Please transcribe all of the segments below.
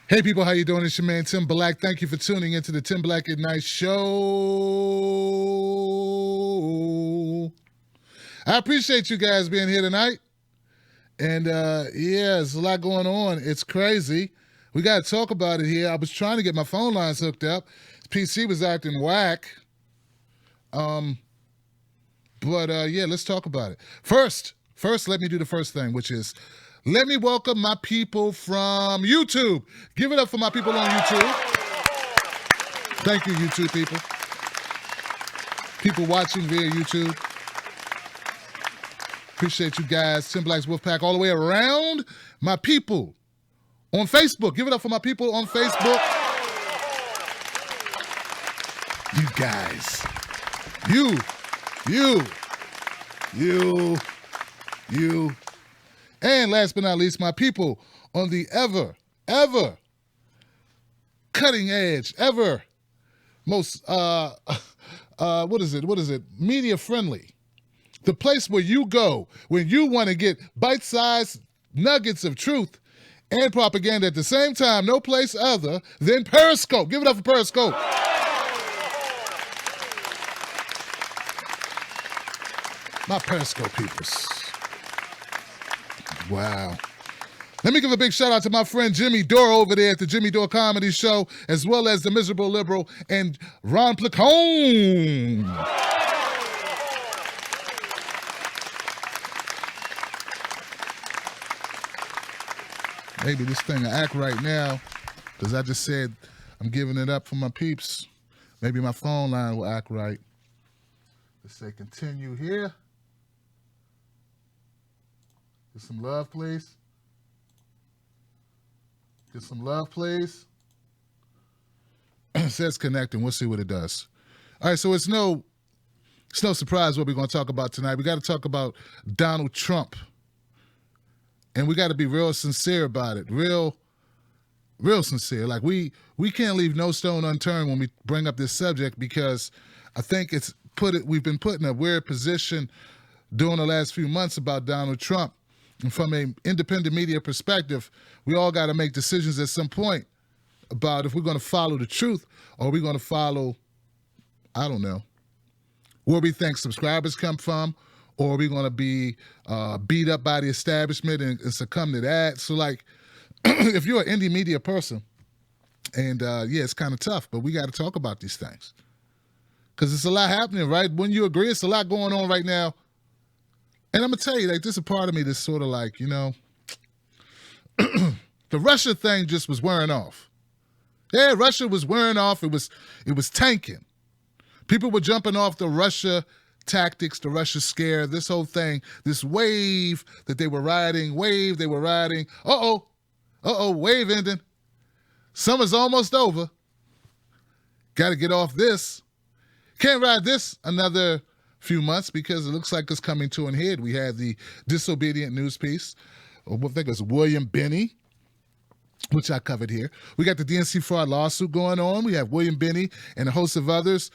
Hey people, how you doing? It's your man Tim Black. Thank you for tuning into the Tim Black at Night show. I appreciate you guys being here tonight. And yeah, there's a lot going on. It's crazy. We got to talk about it here. I was trying to get my phone lines hooked up. PC was acting whack. But yeah, let's talk about it. First, let me do the first thing, which is let me welcome my people from YouTube. Give it up for my people on YouTube. Thank you, YouTube people. People watching via YouTube. Appreciate you guys. Tim Black's Wolfpack all the way around. My people on Facebook. Give it up for my people on Facebook. You guys. You. And last but not least, my people on the ever cutting edge, ever most, what is it? Media friendly. The place where you go when you want to get bite-sized nuggets of truth and propaganda at the same time. No place other than Periscope. Give it up for Periscope. My Periscope peoples. Wow. Let me give a big shout out to my friend Jimmy Dore over there at the Jimmy Dore Comedy Show, as well as the Miserable Liberal and Ron Placone. Maybe this thing will act right now, because I just said I'm giving it up for my peeps. Maybe my phone line will act right. Let's say continue here. Get some love, please. Get some love, please. It says connecting. We'll see what it does. All right, so it's no surprise what we're going to talk about tonight. We got to talk about Donald Trump. And we got to be real sincere about it. Real sincere. Like we can't leave no stone unturned when we bring up this subject, because I think we've been put in a weird position during the last few months about Donald Trump. And from an independent media perspective, we all got to make decisions at some point about if we're going to follow the truth or we're going to follow, I don't know, where we think subscribers come from, or are we going to be beat up by the establishment and succumb to that? So, like, if you're an indie media person, and yeah, it's kind of tough, but we got to talk about these things. Because it's a lot happening, right? Wouldn't you agree? It's a lot going on right now. And I'm going to tell you, like, this is a part of me that's sort of like, you know, the Russia thing just was wearing off. Yeah, Russia was wearing off. It was tanking. People were jumping off the Russia tactics, the Russia scare, this whole thing, this wave that they were riding. Uh-oh, wave ending. Summer's almost over. Got to get off this. Can't ride this another few months because it looks like it's coming to an end. We had the disobedient news piece. I think it was William Binney, which I covered here. We got the DNC fraud lawsuit going on. We have William Binney and a host of others.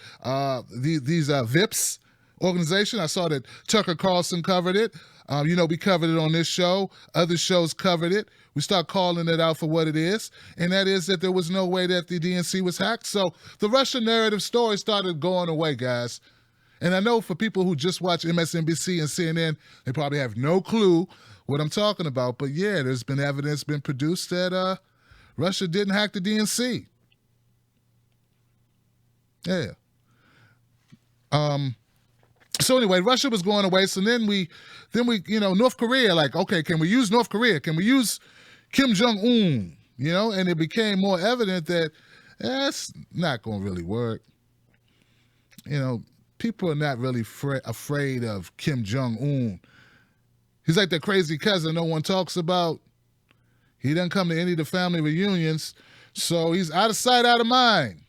These VIPs organization. I saw that Tucker Carlson covered it. We covered it on this show. Other shows covered it. We start calling it out for what it is, and that is that there was no way that the DNC was hacked. So the Russian narrative story started going away, guys. And I know for people who just watch MSNBC and CNN, they probably have no clue what I'm talking about. But yeah, there's been evidence been produced that Russia didn't hack the DNC. Yeah. So anyway, Russia was going away. So then we, North Korea, like, okay, can we use North Korea? Can we use Kim Jong-un? And it became more evident that that's not going to really work. People are not really afraid of Kim Jong-un. He's like that crazy cousin no one talks about. He doesn't come to any of the family reunions, so he's out of sight, out of mind.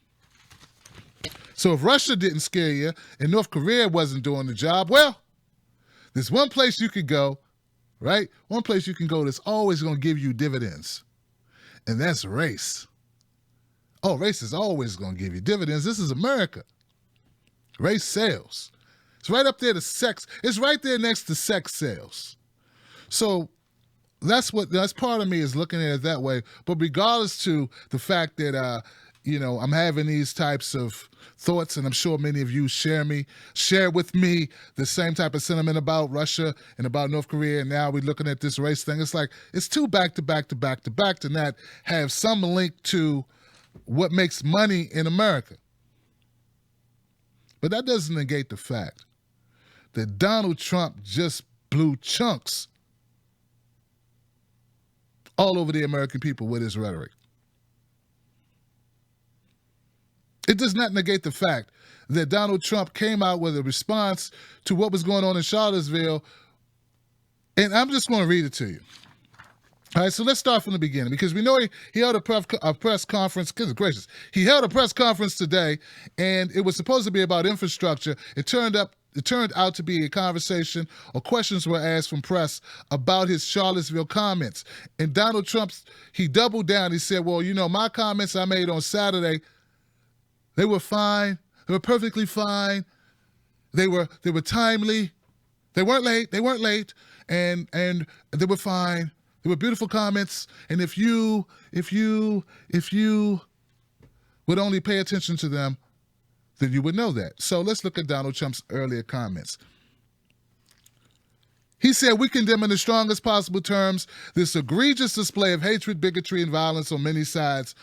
So if Russia didn't scare you and North Korea wasn't doing the job, well, there's one place you could go, right? One place you can go that's always going to give you dividends, and that's race. Oh, race is always going to give you dividends. This is America. Race sales. It's right up there to sex. It's right there next to sex sales. So that's part of me is looking at it that way. But regardless to the fact that I'm having these types of thoughts, and I'm sure many of you share with me the same type of sentiment about Russia and about North Korea, and now we're looking at this race thing. It's like it's two back to back to back to back to not have some link to what makes money in America. But that doesn't negate the fact that Donald Trump just blew chunks all over the American people with his rhetoric. It does not negate the fact that Donald Trump came out with a response to what was going on in Charlottesville, and I'm just going to read it to you. All right, so let's start from the beginning, because we know he held a press conference. Goodness gracious. He held a press conference today, and it was supposed to be about infrastructure. It turned out to be a conversation, or questions were asked from press about his Charlottesville comments. And Donald Trump, he doubled down. He said, well, my comments I made on Saturday, they were fine. They were perfectly fine. They were timely. They weren't late. And they were fine. They were beautiful comments. And if you would only pay attention to them, then you would know that. So let's look at Donald Trump's earlier comments. He said, we condemn in the strongest possible terms this egregious display of hatred, bigotry, and violence on many sides.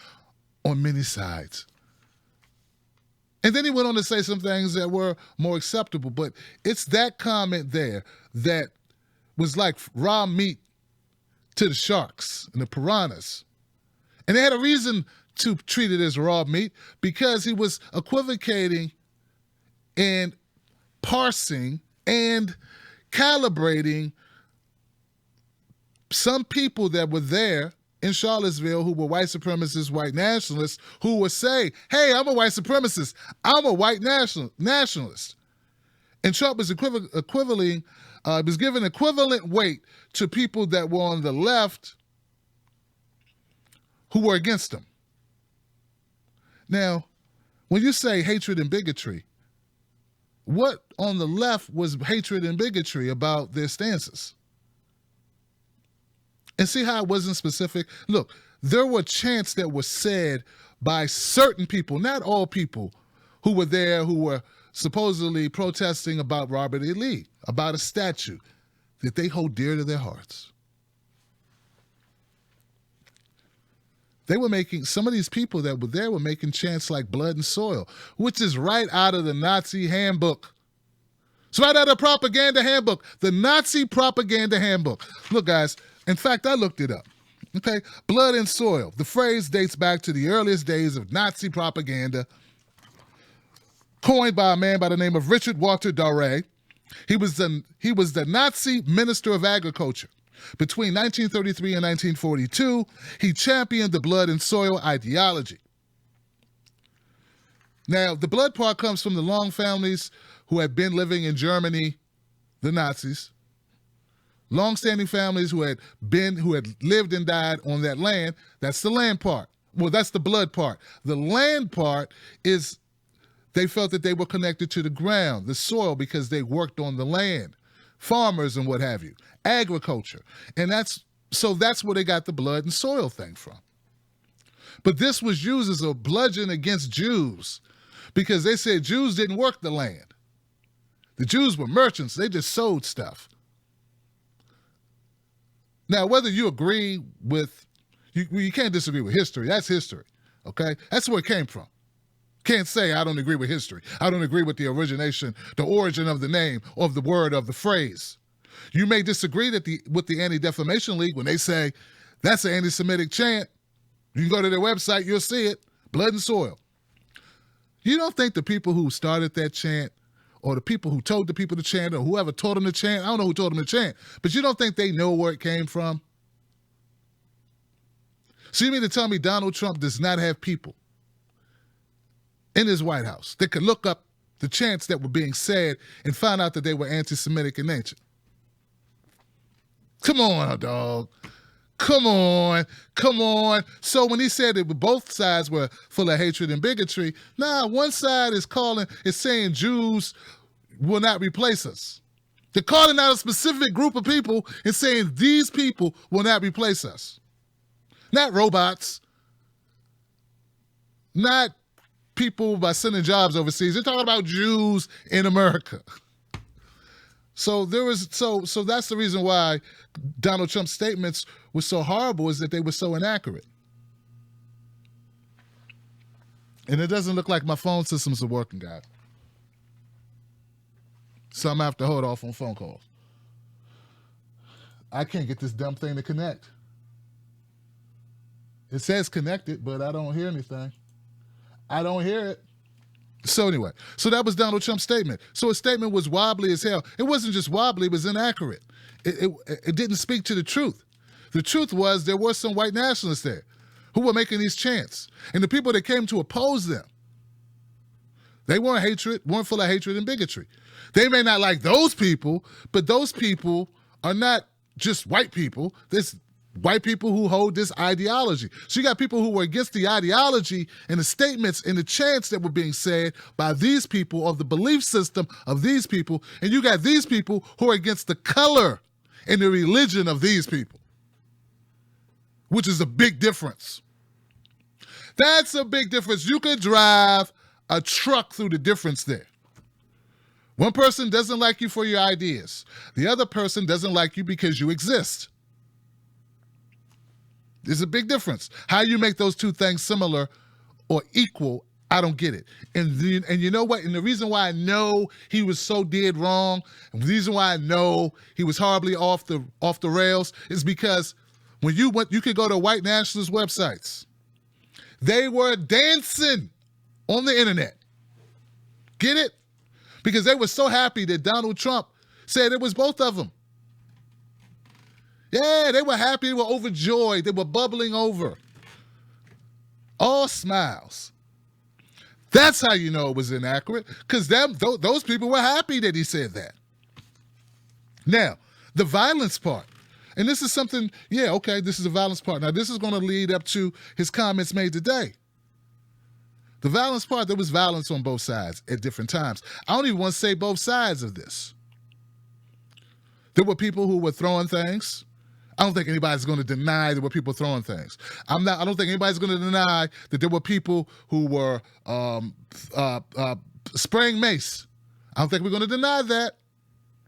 And then he went on to say some things that were more acceptable, but it's that comment there that was like raw meat to the sharks and the piranhas. And they had a reason to treat it as raw meat, because he was equivocating and parsing and calibrating some people that were there in Charlottesville who were white supremacists, white nationalists, who would say, hey, I'm a white supremacist. I'm a white nationalist. And Trump was was given equivalent weight to people that were on the left who were against him. Now, when you say hatred and bigotry, what on the left was hatred and bigotry about their stances? And see how it wasn't specific? Look, there were chants that were said by certain people, not all people, who were there, who were supposedly protesting about Robert E. Lee, about a statue that they hold dear to their hearts. Some of these people that were there were making chants like blood and soil, which is right out of the Nazi handbook. It's right out of the propaganda handbook, the Nazi propaganda handbook. Look, guys, in fact, I looked it up. Okay, blood and soil. The phrase dates back to the earliest days of Nazi propaganda, coined by a man by the name of Richard Walter Daré. He was the Nazi Minister of Agriculture. Between 1933 and 1942, he championed the blood and soil ideology. Now, the blood part comes from the Long families who had been living in Germany, the Nazis. Long-standing families who had lived and died on that land. That's the land part. Well, that's the blood part. The land part is they felt that they were connected to the ground, the soil, because they worked on the land, farmers and what have you, agriculture. And that's where they got the blood and soil thing from. But this was used as a bludgeon against Jews, because they said Jews didn't work the land. The Jews were merchants. They just sold stuff. Now, whether you agree with, you can't disagree with history. That's history, okay? That's where it came from. Can't say I don't agree with history. I don't agree with the origin of the name, of the word, of the phrase. You may disagree with the Anti-Defamation League when they say that's an anti-Semitic chant. You can go to their website, you'll see it, blood and soil. You don't think the people who started that chant, or the people who told the people to chant, or whoever taught them to chant, I don't know who told them to chant, but you don't think they know where it came from? So you mean to tell me Donald Trump does not have people in his White House that could look up the chants that were being said and find out that they were anti-Semitic in nature? Come on, dog. Come on. So when he said that both sides were full of hatred and bigotry, one side is saying Jews will not replace us. They're calling out a specific group of people and saying these people will not replace us. Not robots. Not people by sending jobs overseas. They're talking about Jews in America. So so that's the reason why Donald Trump's statements were so horrible, is that they were so inaccurate. And it doesn't look like my phone systems are working, guys. So I'm going to have to hold off on phone calls. I can't get this dumb thing to connect. It says connected, but I don't hear anything. I don't hear it. So anyway, so that was Donald Trump's statement. So his statement was wobbly as hell. It wasn't just wobbly, it was inaccurate. It didn't speak to the truth. The truth was there were some white nationalists there who were making these chants. And the people that came to oppose them, they weren't full of hatred and bigotry. They may not like those people, but those people are not just white people. There's white people who hold this ideology. So you got people who were against the ideology and the statements and the chants that were being said by these people, of the belief system of these people, and you got these people who are against the color and the religion of these people, which is a big difference. That's a big difference. You could drive a truck through the difference there. One person doesn't like you for your ideas. The other person doesn't like you because you exist. There's a big difference. How you make those two things similar or equal, I don't get it. And you know what? And the reason why I know he was so dead wrong, and the reason why I know he was horribly off the rails, is because when you could go to white nationalist websites. They were dancing on the internet. Get it? Because they were so happy that Donald Trump said it was both of them. Yeah, they were happy. They were overjoyed. They were bubbling over. All smiles. That's how you know it was inaccurate, because those people were happy that he said that. Now, the violence part. And this is something, yeah, okay, this is the violence part. Now, this is going to lead up to his comments made today. The violence part, there was violence on both sides at different times. I don't even want to say both sides of this. There were people who were throwing things. I don't think anybody's going to deny there were people throwing things. I don't think anybody's going to deny that there were people who were spraying mace. I don't think we're going to deny that.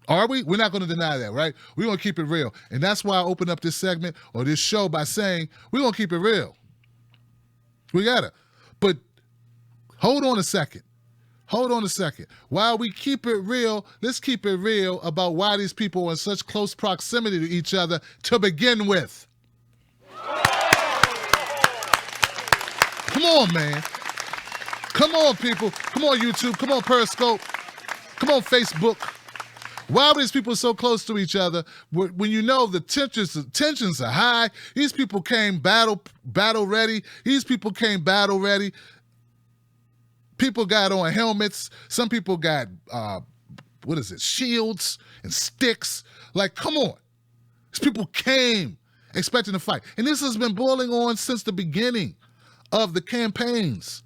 Are we? We're not going to deny that, right? We're going to keep it real. And that's why I opened up this segment or this show by saying we're going to keep it real. We got to. But hold on a second. While we keep it real, let's keep it real about why these people are in such close proximity to each other to begin with. Come on, man. Come on, people. Come on, YouTube. Come on, Periscope. Come on, Facebook. Why are these people so close to each other when you know the tensions are high? These people came battle ready. People got on helmets. Some people got, shields and sticks. Like, come on. These people came expecting to fight. And this has been boiling on since the beginning of the campaigns,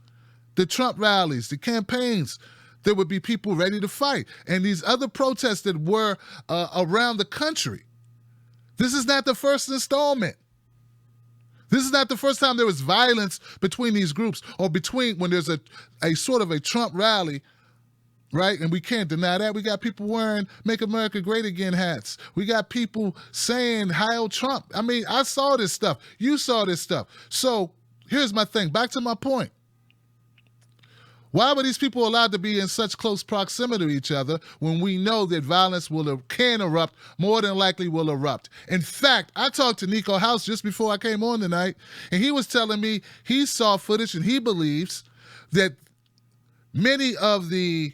the Trump rallies, the campaigns. There would be people ready to fight. And these other protests that were around the country, this is not the first installment. This is not the first time there was violence between these groups, or when there's a sort of a Trump rally, right? And we can't deny that. We got people wearing Make America Great Again hats. We got people saying Heil Trump. I mean, I saw this stuff. You saw this stuff. So here's my thing. Back to my point. Why were these people allowed to be in such close proximity to each other when we know that violence can erupt, more than likely will erupt? In fact, I talked to Nico House just before I came on tonight, and he was telling me he saw footage and he believes that many of the,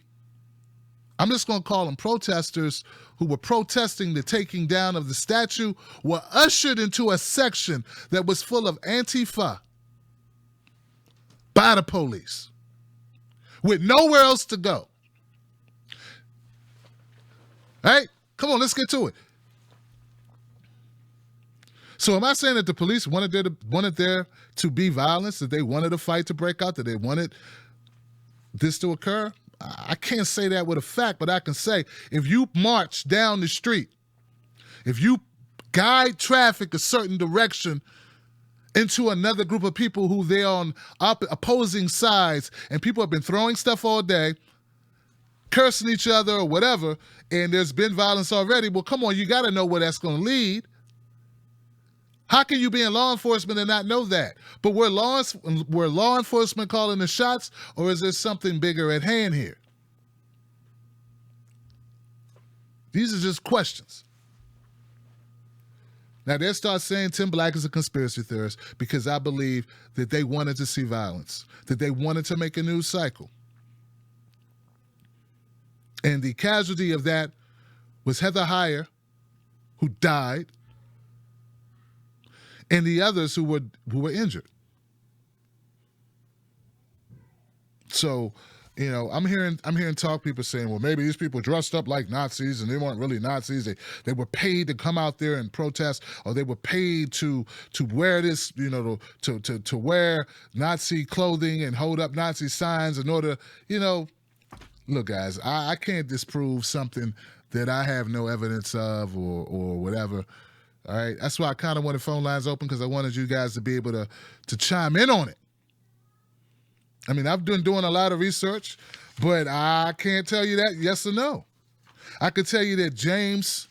I'm just going to call them protesters, who were protesting the taking down of the statue, were ushered into a section that was full of Antifa by the police, with nowhere else to go. All right? Come on, let's get to it. So am I saying that the police wanted there to be violence, that they wanted a fight to break out, that they wanted this to occur? I can't say that with a fact, but I can say if you march down the street, if you guide traffic a certain direction into another group of people who they're on opposing sides, and people have been throwing stuff all day, cursing each other or whatever, and there's been violence already, well, come on, you got to know where that's going to lead. How can you be in law enforcement and not know that? But were law enforcement calling the shots, or is there something bigger at hand here? These are just questions. Now, they start saying Tim Black is a conspiracy theorist because I believe that they wanted to see violence, that they wanted to make a news cycle. And the casualty of that was Heather Heyer, who died, and the others who were injured. So, you know, I'm hearing talk people saying, well, maybe these people dressed up like Nazis and they weren't really Nazis. They were paid to come out there and protest, or they were paid to wear this, you know, to wear Nazi clothing and hold up Nazi signs in order, you know. Look, guys, I can't disprove something that I have no evidence of or whatever. All right, that's why I kind of wanted phone lines open, because I wanted you guys to be able to chime in on it. I mean, I've been doing a lot of research, but I can't tell you that yes or no. I could tell you that James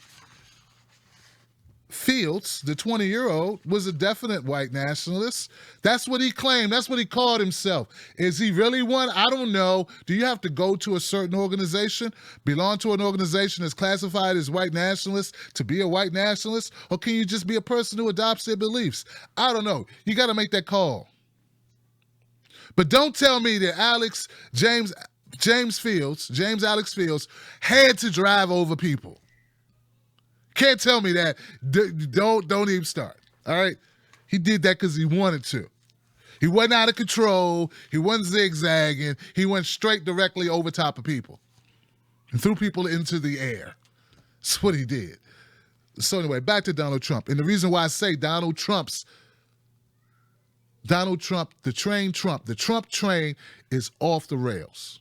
Fields, the 20-year-old, was a definite white nationalist. That's what he claimed. That's what he called himself. Is he really one? I don't know. Do you have to go to a certain organization, belong to an organization that's classified as white nationalist to be a white nationalist? Or can you just be a person who adopts their beliefs? I don't know. You got to make that call. But don't tell me that James Alex Fields had to drive over people. Can't tell me that. Don't even start. All right? He did that because he wanted to. He wasn't out of control. He wasn't zigzagging. He went straight directly over top of people and threw people into the air. That's what he did. So anyway, back to Donald Trump. And the reason why I say Donald Trump, the Trump train is off the rails.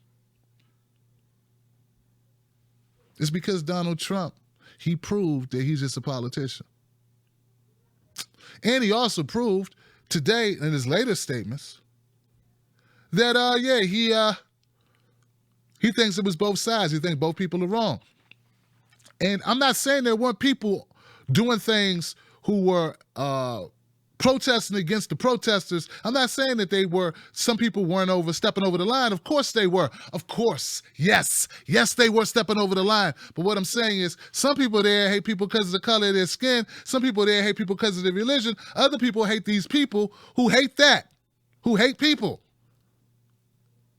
It's because Donald Trump, he proved that he's just a politician. And he also proved today in his later statements that, he thinks it was both sides. He thinks both people are wrong. And I'm not saying there weren't people doing things who were protesting against the protesters. I'm not saying that some people weren't stepping over the line. Of course they were. Of course. Yes, they were stepping over the line. But what I'm saying is some people there hate people because of the color of their skin. Some people there hate people because of their religion. Other people hate these people who hate that, who hate people.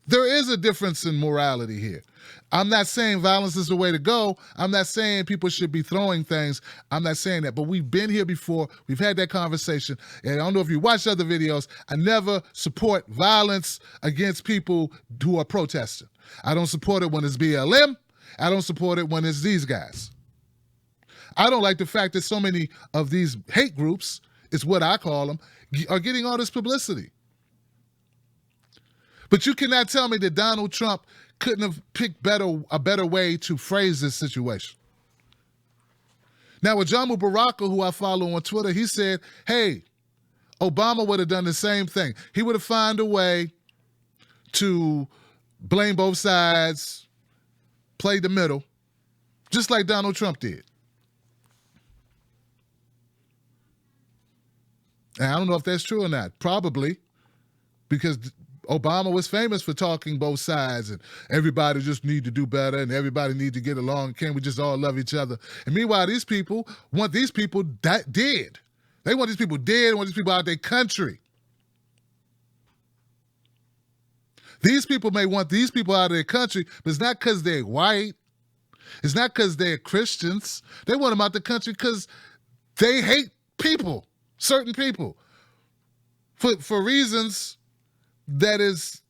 There is a difference in morality here. I'm not saying violence is the way to go. I'm not saying people should be throwing things. I'm not saying that. But we've been here before. We've had that conversation. And I don't know if you watched other videos. I never support violence against people who are protesting. I don't support it when it's BLM. I don't support it when it's these guys. I don't like the fact that so many of these hate groups, is what I call them, are getting all this publicity. But you cannot tell me that Donald Trump couldn't have picked a better way to phrase this situation. Now, with Jamu Baraka, who I follow on Twitter, he said, hey, Obama would have done the same thing. He would have found a way to blame both sides, play the middle, just like Donald Trump did. And I don't know if that's true or not. Probably, because Obama was famous for talking both sides and everybody just need to do better and everybody need to get along. Can't we just all love each other? And meanwhile, these people want these people dead. They want these people dead, want these people out of their country. These people may want these people out of their country, but it's not because they're white. It's not because they're Christians. They want them out the country because they hate people, certain people, for reasons that is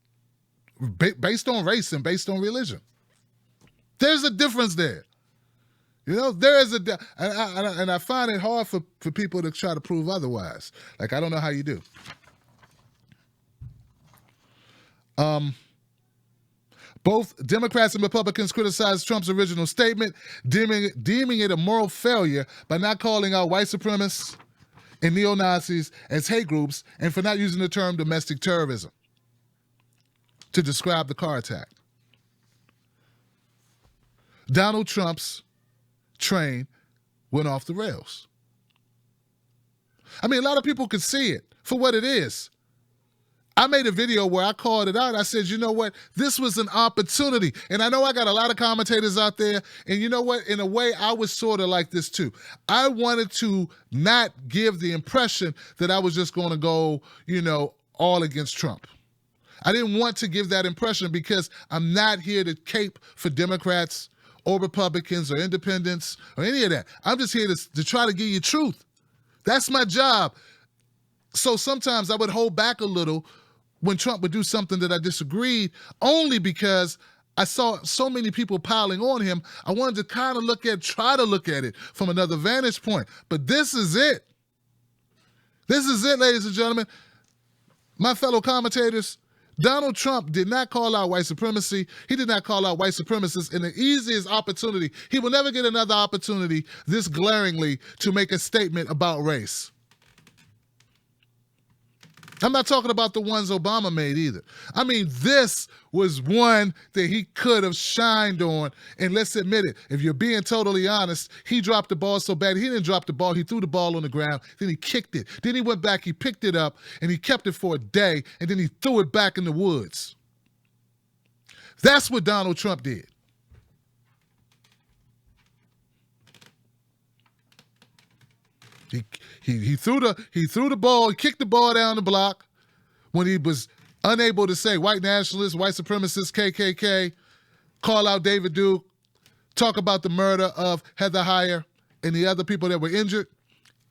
based on race and based on religion. There's a difference there. You know, there is and I find it hard for people to try to prove otherwise. Like, I don't know how you do. Both Democrats and Republicans criticized Trump's original statement, deeming it a moral failure by not calling out white supremacists and neo-Nazis as hate groups and for not using the term domestic terrorism to describe the car attack. Donald Trump's train went off the rails. I mean, a lot of people could see it for what it is. I made a video where I called it out. I said, you know what? This was an opportunity. And I know I got a lot of commentators out there. And you know what? In a way, I was sort of like this too. I wanted to not give the impression that I was just going to go, all against Trump. I didn't want to give that impression because I'm not here to cape for Democrats or Republicans or independents or any of that. I'm just here to try to give you truth. That's my job. So sometimes I would hold back a little when Trump would do something that I disagreed, only because I saw so many people piling on him. I wanted to kind of try to look at it from another vantage point. But this is it. This is it, ladies and gentlemen. My fellow commentators, Donald Trump did not call out white supremacy. He did not call out white supremacists in the easiest opportunity. He will never get another opportunity this glaringly to make a statement about race. I'm not talking about the ones Obama made either. I mean, this was one that he could have shined on. And let's admit it, if you're being totally honest, he dropped the ball so bad. He didn't drop the ball. He threw the ball on the ground. Then he kicked it. Then he went back. He picked it up, and he kept it for a day, and then he threw it back in the woods. That's what Donald Trump did. He threw the ball, he kicked the ball down the block when he was unable to say white nationalists, white supremacists, KKK, call out David Duke, talk about the murder of Heather Heyer and the other people that were injured.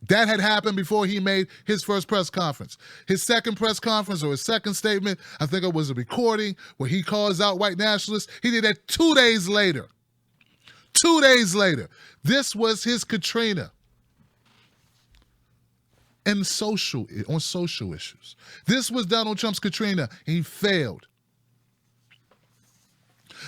That had happened before he made his first press conference. His second press conference or his second statement, I think it was a recording where he calls out white nationalists. He did that 2 days later. 2 days later. This was his Katrina. And on social issues. This was Donald Trump's Katrina, and he failed.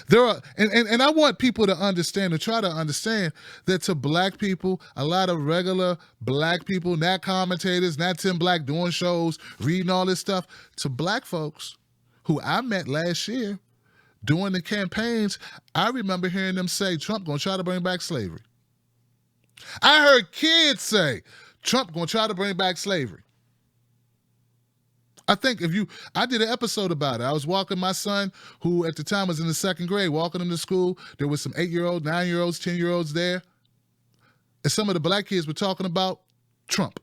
And I want people to understand, to try to understand that to black people, a lot of regular black people, not commentators, not Tim Black doing shows, reading all this stuff, to black folks who I met last year during the campaigns, I remember hearing them say, Trump gonna try to bring back slavery. I heard kids say, Trump gonna try to bring back slavery. I think I did an episode about it. I was walking my son, who at the time was in the second grade, walking him to school. There was some 8-year-olds, 9-year-olds, 10-year-olds there. And some of the black kids were talking about Trump.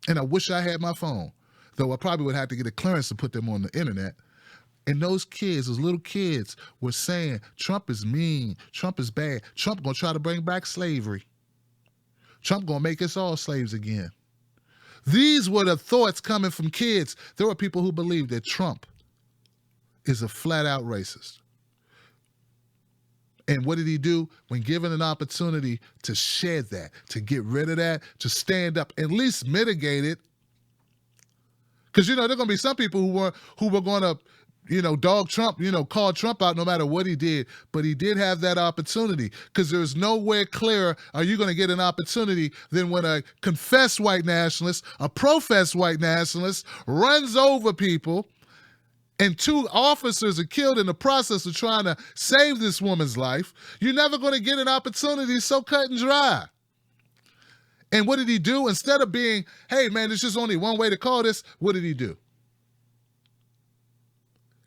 And I wish I had my phone, though I probably would have to get a clearance to put them on the internet. And those kids, those little kids, were saying, Trump is mean, Trump is bad, Trump gonna try to bring back slavery. Trump gonna make us all slaves again. These were the thoughts coming from kids. There were people who believed that Trump is a flat-out racist. And what did he do? When given an opportunity to shed that, to get rid of that, to stand up, at least mitigate it. Because, there are going to be some people who were going to, dog Trump, call Trump out no matter what he did. But he did have that opportunity, because there's nowhere clearer are you going to get an opportunity than when a confessed white nationalist, a professed white nationalist, runs over people, and 2 officers are killed in the process of trying to save this woman's life. You're never going to get an opportunity so cut and dry. And what did he do? Instead of being, hey, man, there's just only one way to call this, what did he do?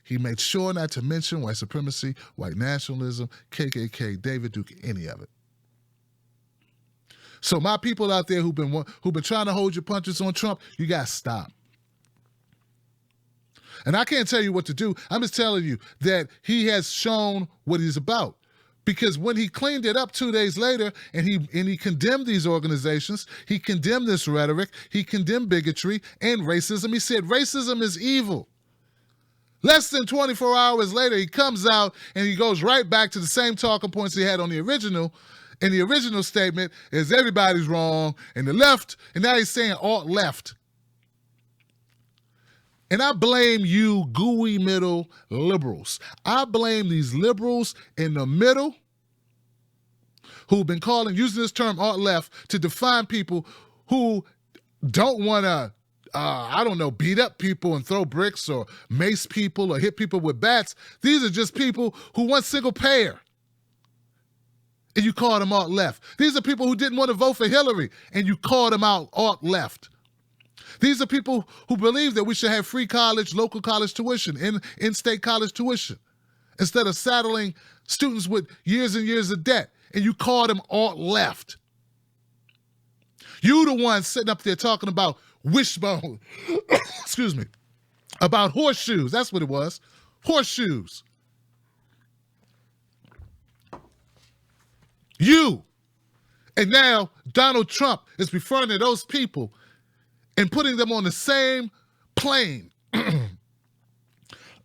He made sure not to mention white supremacy, white nationalism, KKK, David Duke, any of it. So my people out there who've been trying to hold your punches on Trump, you got to stop. And I can't tell you what to do. I'm just telling you that he has shown what he's about. Because when he cleaned it up 2 days later and he condemned these organizations, he condemned this rhetoric, he condemned bigotry and racism. He said racism is evil. Less than 24 hours later, he comes out and he goes right back to the same talking points he had on the original. And the original statement is everybody's wrong and the left, and now he's saying alt left. And I blame you gooey middle liberals. I blame these liberals in the middle who've been using this term alt left to define people who don't want to, beat up people and throw bricks or mace people or hit people with bats. These are just people who want single payer. And you call them alt left. These are people who didn't want to vote for Hillary and you call them out alt left. These are people who believe that we should have free college, local college tuition, in-state college tuition, instead of saddling students with years and years of debt, and you call them alt left. You the one sitting up there talking about wishbone, excuse me, about horseshoes. That's what it was, horseshoes. You. And now Donald Trump is referring to those people and putting them on the same plane,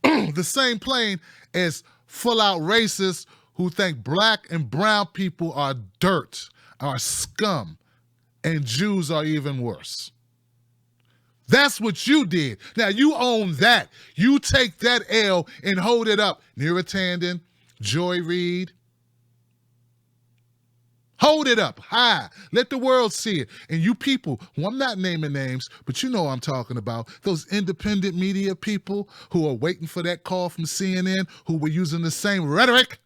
the same plane as full-out racists who think black and brown people are dirt, are scum, and Jews are even worse. That's what you did. Now, you own that. You take that L and hold it up. Neera Tanden, Joy Reid. Hold it up high. Let the world see it. And you people, who I'm not naming names, but you know what I'm talking about, those independent media people who are waiting for that call from CNN, who were using the same rhetoric.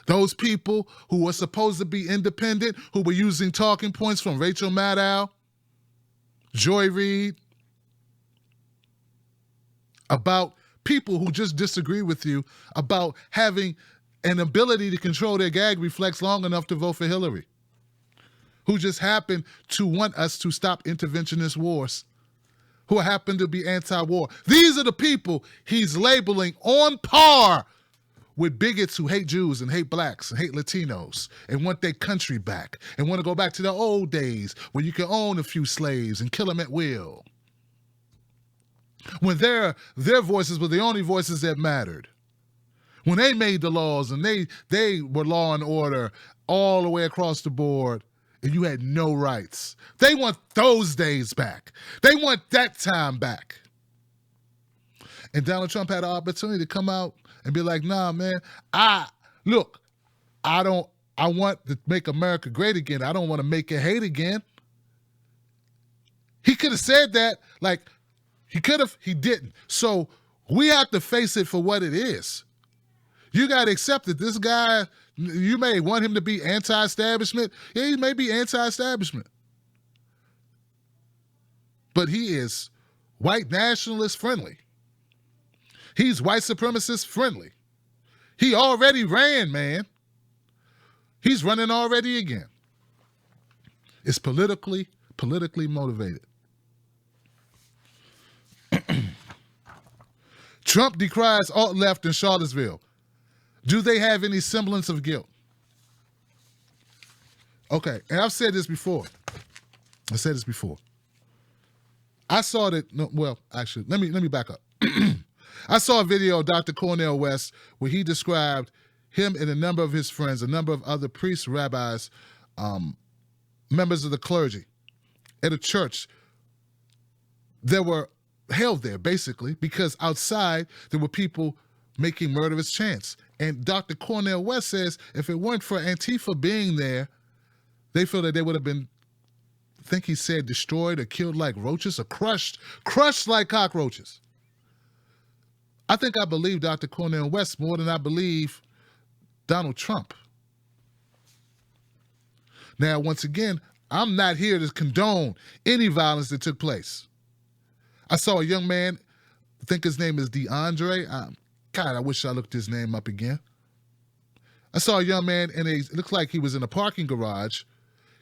Those people who were supposed to be independent, who were using talking points from Rachel Maddow, Joy Reid, about people who just disagree with you, about having an ability to control their gag reflex long enough to vote for Hillary, who just happen to want us to stop interventionist wars, who happen to be anti-war. These are the people he's labeling on par with bigots who hate Jews and hate blacks and hate Latinos and want their country back and want to go back to the old days when you could own a few slaves and kill them at will, when their voices were the only voices that mattered. When they made the laws and they were law and order all the way across the board and you had no rights. They want those days back. They want that time back. And Donald Trump had an opportunity to come out and be like, nah, man, I want to make America great again. I don't want to make it hate again. He could have said that, like, he could have, he didn't. So we have to face it for what it is. You got to accept that this guy, you may want him to be anti-establishment. Yeah, he may be anti-establishment. But he is white nationalist friendly. He's white supremacist friendly. He already ran, man. He's running already again. It's politically motivated. Trump decries alt-left in Charlottesville. Do they have any semblance of guilt? Okay, and I've said this before. I saw that, no, well, actually, let me back up. I saw a video of Dr. Cornel West where he described him and a number of his friends, a number of other priests, rabbis, members of the clergy at a church that were held there, basically, because outside there were people making murderous chants. And Dr. Cornel West says if it weren't for Antifa being there, they feel that they would have been, I think he said, destroyed or killed like roaches or crushed like cockroaches. I think I believe Dr. Cornel West more than I believe Donald Trump. Now, once again, I'm not here to condone any violence that took place. I saw a young man, I think his name is DeAndre. God, I wish I looked his name up again. I saw a young man it looked like he was in a parking garage,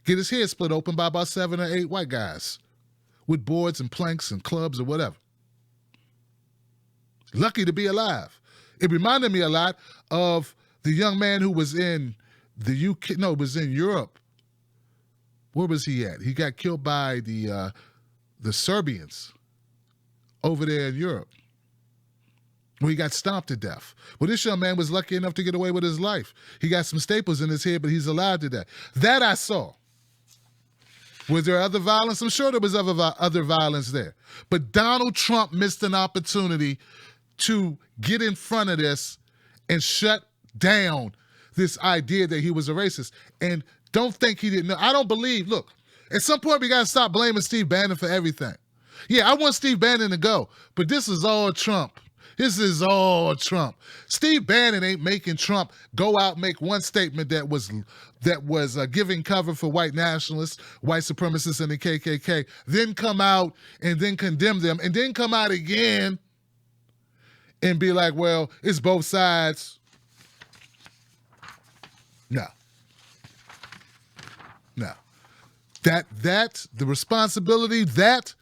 get his head split open by about 7 or 8 white guys with boards and planks and clubs or whatever. Lucky to be alive. It reminded me a lot of the young man who was in the UK, no, it was in Europe. Where was he at? He got killed by the Serbians over there in Europe. Well, he got stomped to death. Well, this young man was lucky enough to get away with his life. He got some staples in his head, but he's alive today. That I saw. Was there other violence? I'm sure there was other violence there. But Donald Trump missed an opportunity to get in front of this and shut down this idea that he was a racist. And don't think he didn't know. I don't believe, look, at some point we got to stop blaming Steve Bannon for everything. Yeah, I want Steve Bannon to go, but this is all Trump. This is all Trump. Steve Bannon ain't making Trump go out and make one statement that was giving cover for white nationalists, white supremacists, and the KKK, then come out and then condemn them, and then come out again and be like, well, it's both sides. No. That the responsibility, that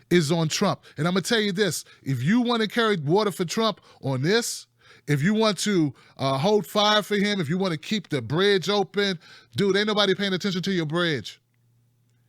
is on Trump. And I'm going to tell you this. If you want to carry water for Trump on this, if you want to hold fire for him, if you want to keep the bridge open, dude, ain't nobody paying attention to your bridge.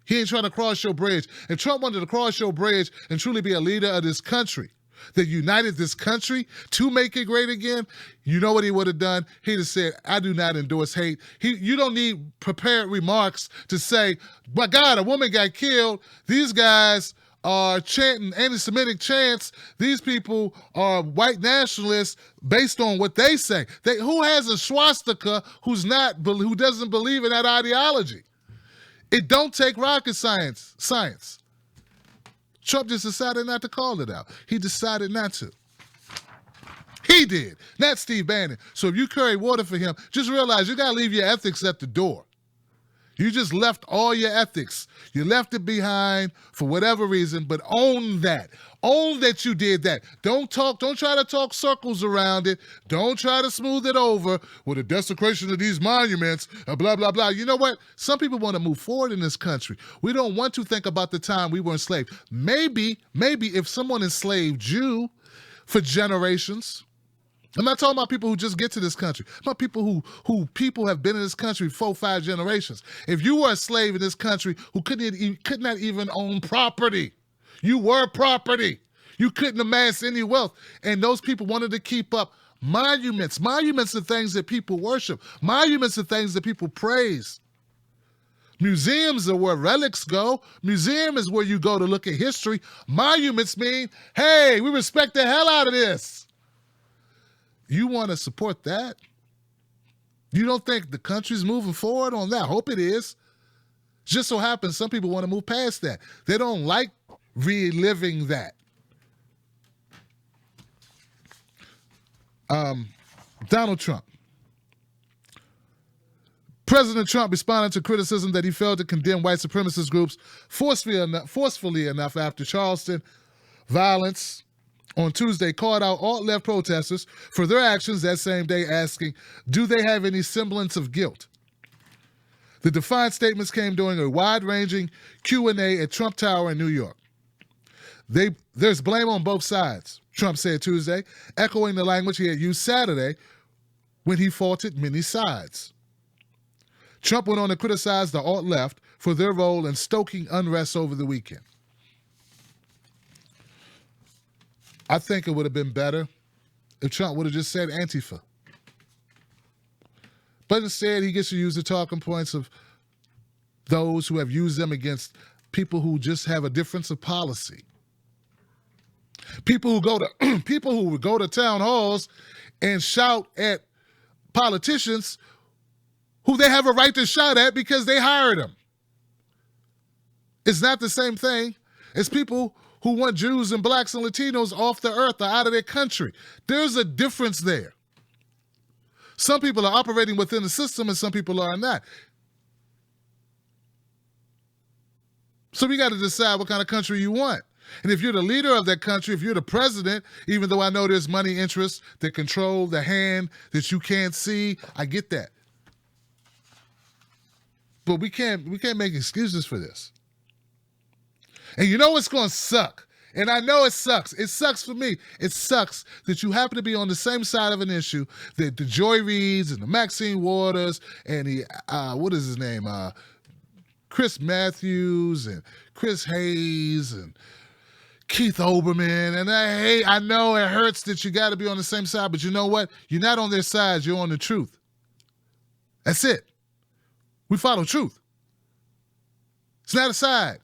He ain't trying to cross your bridge. If Trump wanted to cross your bridge and truly be a leader of this country, that united this country to make it great again, you know what he would have done? He'd have said, I do not endorse hate. You don't need prepared remarks to say, my God, a woman got killed. These guys are chanting anti-Semitic chants. These people are white nationalists based on what they say. Who has a swastika who doesn't believe in that ideology? It don't take rocket science. Trump just decided not to call it out. He decided not to. He did, not Steve Bannon. So if you carry water for him, just realize you got to leave your ethics at the door. You just left all your ethics. You left it behind for whatever reason, but own that. Own that you did that. Don't try to talk circles around it. Don't try to smooth it over with the desecration of these monuments, blah, blah, blah. You know what? Some people want to move forward in this country. We don't want to think about the time we were enslaved. Maybe if someone enslaved you for generations, I'm not talking about people who just get to this country. I'm about people who people have been in this country 4, 5 generations. If you were a slave in this country who could not even own property, you were property. You couldn't amass any wealth. And those people wanted to keep up monuments. Monuments are things that people worship. Monuments are things that people praise. Museums are where relics go. Museum is where you go to look at history. Monuments mean, hey, we respect the hell out of this. You want to support that? You don't think the country's moving forward on that? Hope it is. Just so happens some people want to move past that. They don't like reliving that. Donald Trump. President Trump responded to criticism that he failed to condemn white supremacist groups forcefully enough after Charleston violence on Tuesday called out alt-left protesters for their actions that same day, asking, do they have any semblance of guilt? The defiant statements came during a wide-ranging Q&A at Trump Tower in New York. There's blame on both sides, Trump said Tuesday, echoing the language he had used Saturday when he faulted many sides. Trump went on to criticize the alt-left for their role in stoking unrest over the weekend. I think it would have been better if Trump would have just said Antifa. But instead, he gets to use the talking points of those who have used them against people who just have a difference of policy. People who would go to town halls and shout at politicians who they have a right to shout at because they hired them. It's not the same thing as people who want Jews and blacks and Latinos off the earth or out of their country. There's a difference there. Some people are operating within the system and some people are not. So we got to decide what kind of country you want. And if you're the leader of that country, if you're the president, even though I know there's money interests that control the hand that you can't see, I get that. But we can't make excuses for this. And you know what's going to suck? And I know it sucks. It sucks for me. It sucks that you happen to be on the same side of an issue that the Joy Reids and the Maxine Waters and the, what is his name? Chris Matthews and Chris Hayes and Keith Olbermann. And I know it hurts that you got to be on the same side, but you know what? You're not on their side. You're on the truth. That's it. We follow truth. It's not a side,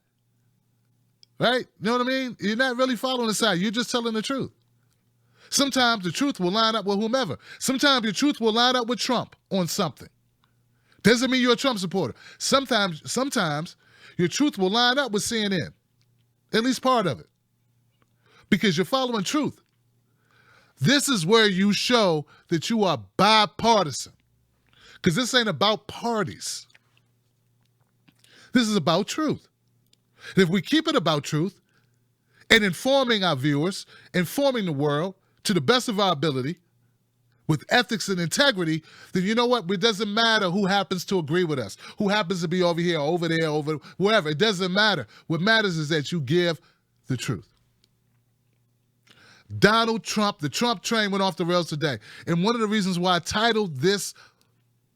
right? You know what I mean? You're not really following a side. You're just telling the truth. Sometimes the truth will line up with whomever. Sometimes your truth will line up with Trump on something. Doesn't mean you're a Trump supporter. Sometimes your truth will line up with CNN, at least part of it, because you're following truth. This is where you show that you are bipartisan, because this ain't about parties. This is about truth. And if we keep it about truth and informing our viewers, informing the world to the best of our ability, with ethics and integrity, then you know what? It doesn't matter who happens to agree with us, who happens to be over here, over there, over wherever. It doesn't matter. What matters is that you give the truth. Donald Trump, the Trump train went off the rails today. And one of the reasons why I titled this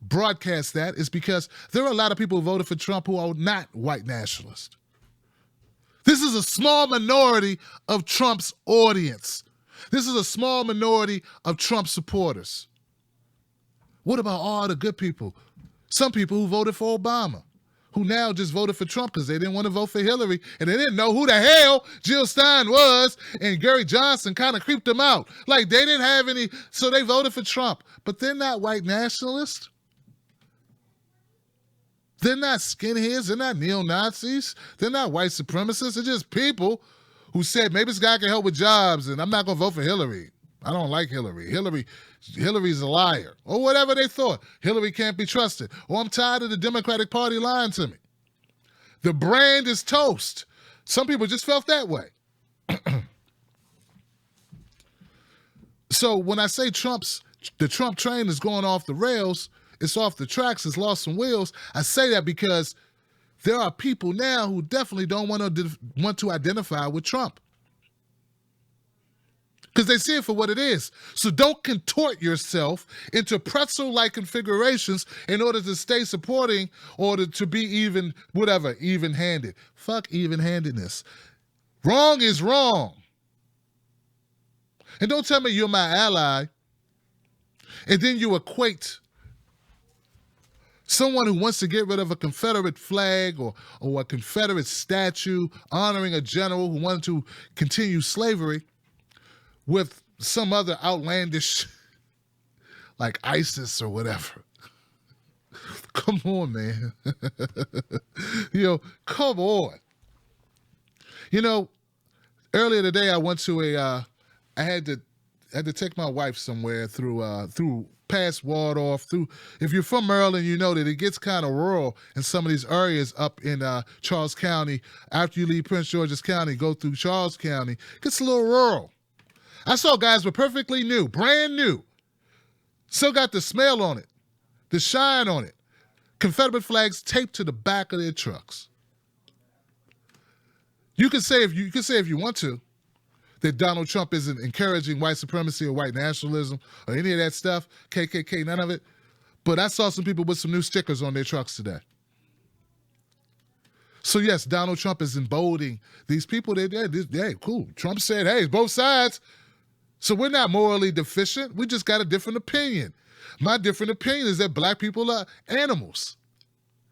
broadcast that is because there are a lot of people who voted for Trump who are not white nationalists. This is a small minority of Trump's audience. This is a small minority of Trump supporters. What about all the good people? Some people who voted for Obama, who now just voted for Trump because they didn't want to vote for Hillary, and they didn't know who the hell Jill Stein was, and Gary Johnson kind of creeped them out. Like they didn't have any, so they voted for Trump. But they're not white nationalists. They're not skinheads. They're not neo-Nazis. They're not white supremacists. They're just people who said, maybe this guy can help with jobs, and I'm not going to vote for Hillary. I don't like Hillary. Hillary's a liar. Or whatever they thought. Hillary can't be trusted. Or I'm tired of the Democratic Party lying to me. The brand is toast. Some people just felt that way. So when I say the Trump train is going off the rails, it's off the tracks, it's lost some wheels, I say that because there are people now who definitely don't want to identify with Trump, because they see it for what it is. So don't contort yourself into pretzel-like configurations in order to stay supporting or to be even-handed. Fuck even-handedness. Wrong is wrong. And don't tell me you're my ally and then you equate someone who wants to get rid of a Confederate flag or a Confederate statue honoring a general who wanted to continue slavery with some other outlandish, like ISIS or whatever. Come on, man. Come on. Earlier today I went to I had to take my wife somewhere through past Waldorf. If you're from Maryland, you know that it gets kind of rural in some of these areas up in Charles County. After you leave Prince George's County, go through Charles County, it gets a little rural. I saw guys were perfectly new, brand new. Still got the smell on it, the shine on it. Confederate flags taped to the back of their trucks. You can say if you want to that Donald Trump isn't encouraging white supremacy or white nationalism or any of that stuff, KKK, none of it. But I saw some people with some new stickers on their trucks today. So yes, Donald Trump is emboldening these people. Hey, cool. Trump said, hey, it's both sides. So we're not morally deficient. We just got a different opinion. My different opinion is that black people are animals.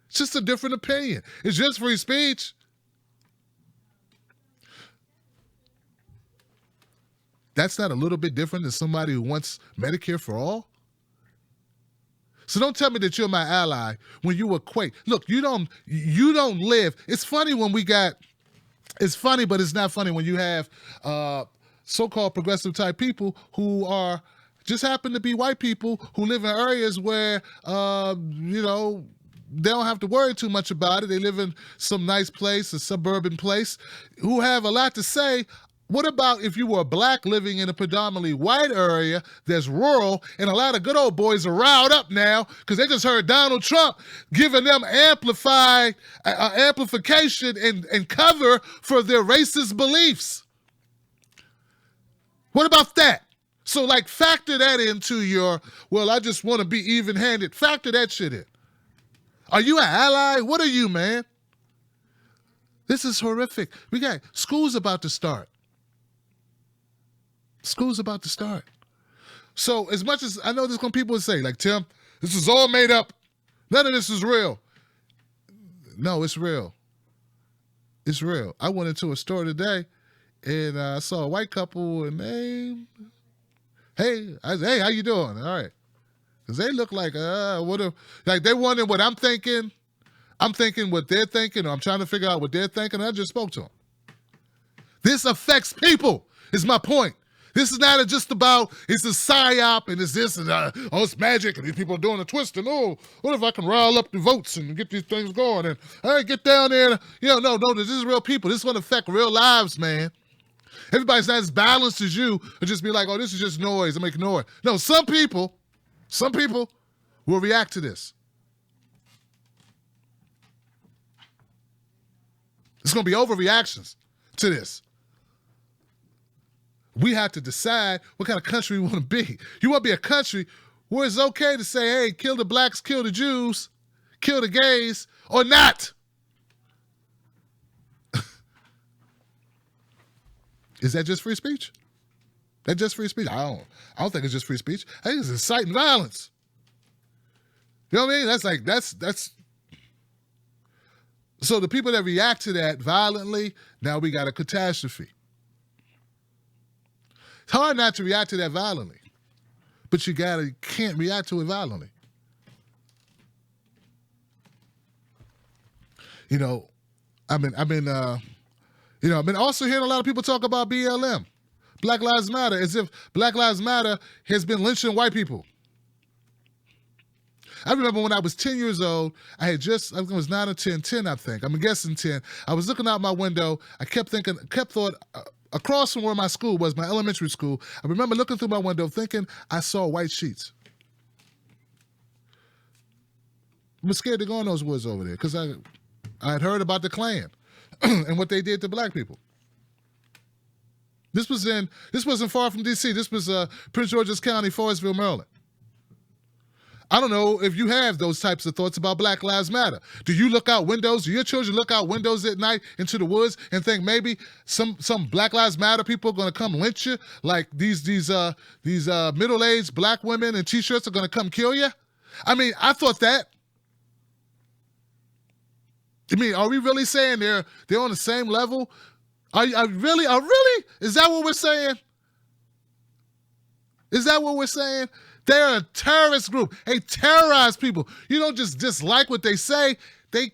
It's just a different opinion. It's just free speech. That's not a little bit different than somebody who wants Medicare for all? So don't tell me that you're my ally when you equate. Look, you don't live. It's funny it's funny, but it's not funny when you have so-called progressive type people who are just happen to be white people who live in areas where, they don't have to worry too much about it. They live in some nice place, a suburban place, who have a lot to say. What about if you were black living in a predominantly white area that's rural, and a lot of good old boys are riled up now because they just heard Donald Trump giving them amplification and cover for their racist beliefs? What about that? So factor that into your, I just want to be even-handed. Factor that shit in. Are you an ally? What are you, man? This is horrific. We got school's about to start. School's about to start. So as much as I know there's going to people say, Tim, this is all made up. None of this is real. No, it's real. It's real. I went into a store today and I saw a white couple and I said, hey, how you doing? All right. Because they look like, like they wondering what I'm thinking. I'm thinking what they're thinking, or I'm trying to figure out what they're thinking. I just spoke to them. This affects people, is my point. This is not just about, it's a psyop and it's this and it's magic and these people are doing a twist and what if I can rile up the votes and get these things going and get down there. No, this is real people. This is going to affect real lives, man. Everybody's not as balanced as you and just be like, this is just noise, I'm ignoring. No, some people will react to this. It's going to be overreactions to this. We have to decide what kind of country we want to be. You want to be a country where it's okay to say, hey, kill the blacks, kill the Jews, kill the gays, or not. Is that just free speech? That's just free speech? I don't think it's just free speech. I think it's inciting violence. You know what I mean? That's so the people that react to that violently, now we got a catastrophe. It's hard not to react to that violently, but you can't react to it violently. I've been also hearing a lot of people talk about BLM, Black Lives Matter, as if Black Lives Matter has been lynching white people. I remember when I was 10 years old, I think it was 9 or 10, I think. I'm guessing 10. I was looking out my window. I kept thought, across from where my school was, my elementary school, I remember looking through my window thinking I saw white sheets. I was scared to go in those woods over there because I had heard about the Klan and what they did to black people. This wasn't far from D.C. This was Prince George's County, Forestville, Maryland. I don't know if you have those types of thoughts about Black Lives Matter. Do you look out windows? Do your children look out windows at night into the woods and think maybe some Black Lives Matter people are going to come lynch you? Like these middle-aged black women in T-shirts are going to come kill you? I mean, I thought that. I mean, are we really saying they're on the same level? Are really? Is that what we're saying? Is that what we're saying? They're a terrorist group. They terrorize people. You don't just dislike what they say. They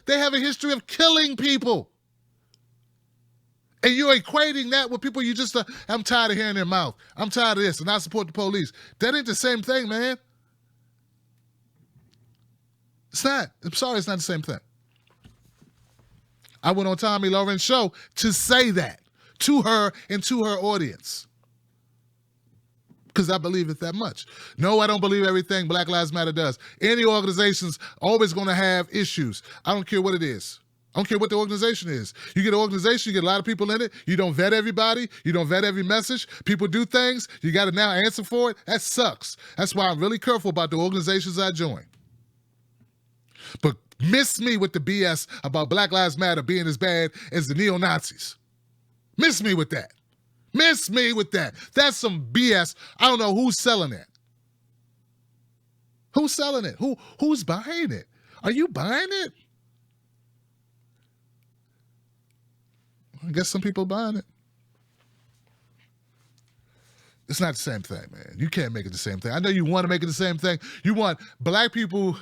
have a history of killing people. And you're equating that with people you just, I'm tired of hearing their mouth. I'm tired of this, and I support the police. That ain't the same thing, man. It's not. I'm sorry, it's not the same thing. I went on Tommy Lauren's show to say that to her and to her audience. Because I believe it that much. No, I don't believe everything Black Lives Matter does. Any organization's always going to have issues. I don't care what it is. I don't care what the organization is. You get an organization, you get a lot of people in it. You don't vet everybody. You don't vet every message. People do things. You got to now answer for it. That sucks. That's why I'm really careful about the organizations I join. But miss me with the BS about Black Lives Matter being as bad as the neo-Nazis. Miss me with that. Miss me with that. That's some BS. I don't know who's selling it. Who's selling it? Who's buying it? Are you buying it? I guess some people are buying it. It's not the same thing, man. You can't make it the same thing. I know you want to make it the same thing. You want black people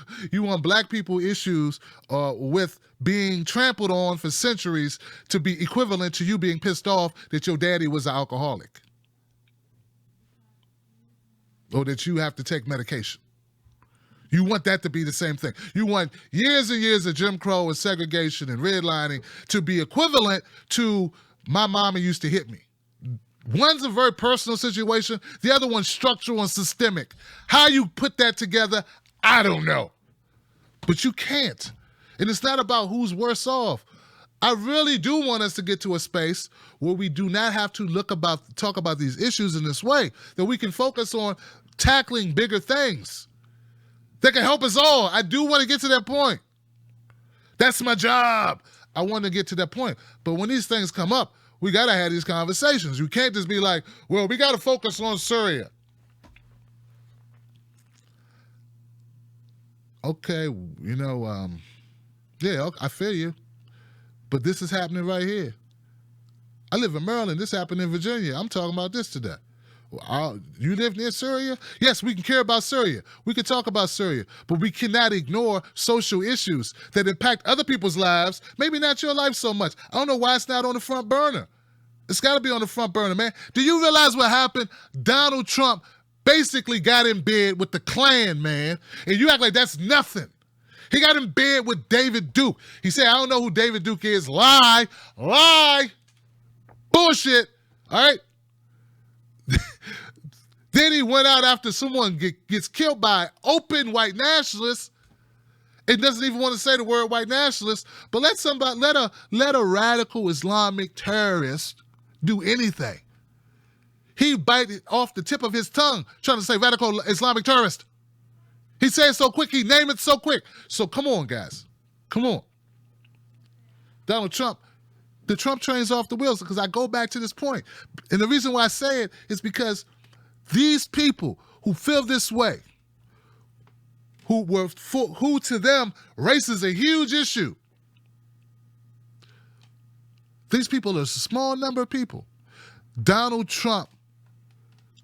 issues with being trampled on for centuries to be equivalent to you being pissed off that your daddy was an alcoholic. Or that you have to take medication. You want that to be the same thing. You want years and years of Jim Crow and segregation and redlining to be equivalent to my mama used to hit me. One's a very personal situation. The other one's structural and systemic. How you put that together, I don't know. But you can't. And it's not about who's worse off. I really do want us to get to a space where we do not have to talk about these issues in this way, that we can focus on tackling bigger things that can help us all. I do want to get to that point. That's my job. I want to get to that point. But when these things come up, we got to have these conversations. You can't just be like, well, we got to focus on Syria. Okay, I feel you. But this is happening right here. I live in Maryland. This happened in Virginia. I'm talking about this today. You live near Syria? Yes, we can care about Syria. We can talk about Syria, but we cannot ignore social issues that impact other people's lives, maybe not your life so much. I don't know why it's not on the front burner. It's got to be on the front burner, man. Do you realize what happened? Donald Trump basically got in bed with the Klan, man, and you act like that's nothing. He got in bed with David Duke. He said, I don't know who David Duke is. Lie. Bullshit. All right? Then he went out after someone gets killed by open white nationalists and doesn't even want to say the word white nationalist, but let a radical Islamic terrorist do anything. He bite it off the tip of his tongue trying to say radical Islamic terrorist. He said it so quick, he named it so quick. So come on, guys. Come on. Donald Trump, the Trump train's off the wheels, because I go back to this point. And the reason why I say it is because these people who feel this way, who to them, race is a huge issue. These people are a small number of people. Donald Trump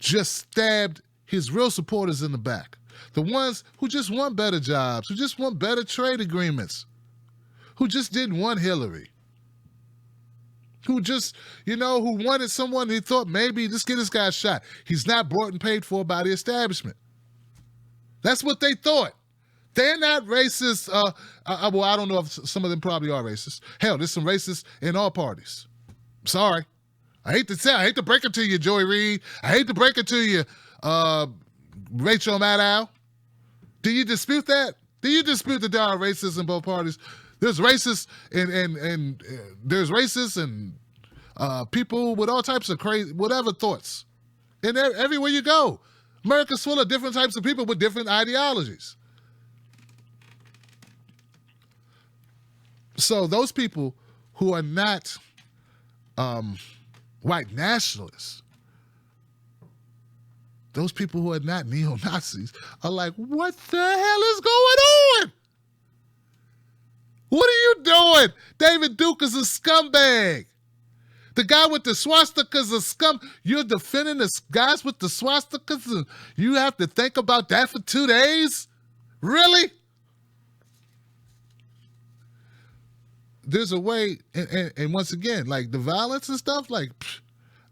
just stabbed his real supporters in the back. The ones who just want better jobs, who just want better trade agreements, who just didn't want Hillary, who just, who wanted someone who thought maybe just get this guy shot. He's not bought and paid for by the establishment. That's what they thought. They're not racist. Well, I don't know if some of them probably are racist. Hell, there's some racists in all parties. Sorry. I hate to break it to you, Joy Reid. I hate to break it to you, Rachel Maddow. Do you dispute that? Do you dispute that there are racists in both parties? There's racists and there's racists and people with all types of crazy, whatever thoughts. And everywhere you go, America's full of different types of people with different ideologies. So those people who are not white nationalists, those people who are not neo-Nazis are like, what the hell is going on? What are you doing? David Duke is a scumbag. The guy with the swastikas is a scum. You're defending the guys with the swastikas and you have to think about that for 2 days? Really? There's a way, and once again, like the violence and stuff, like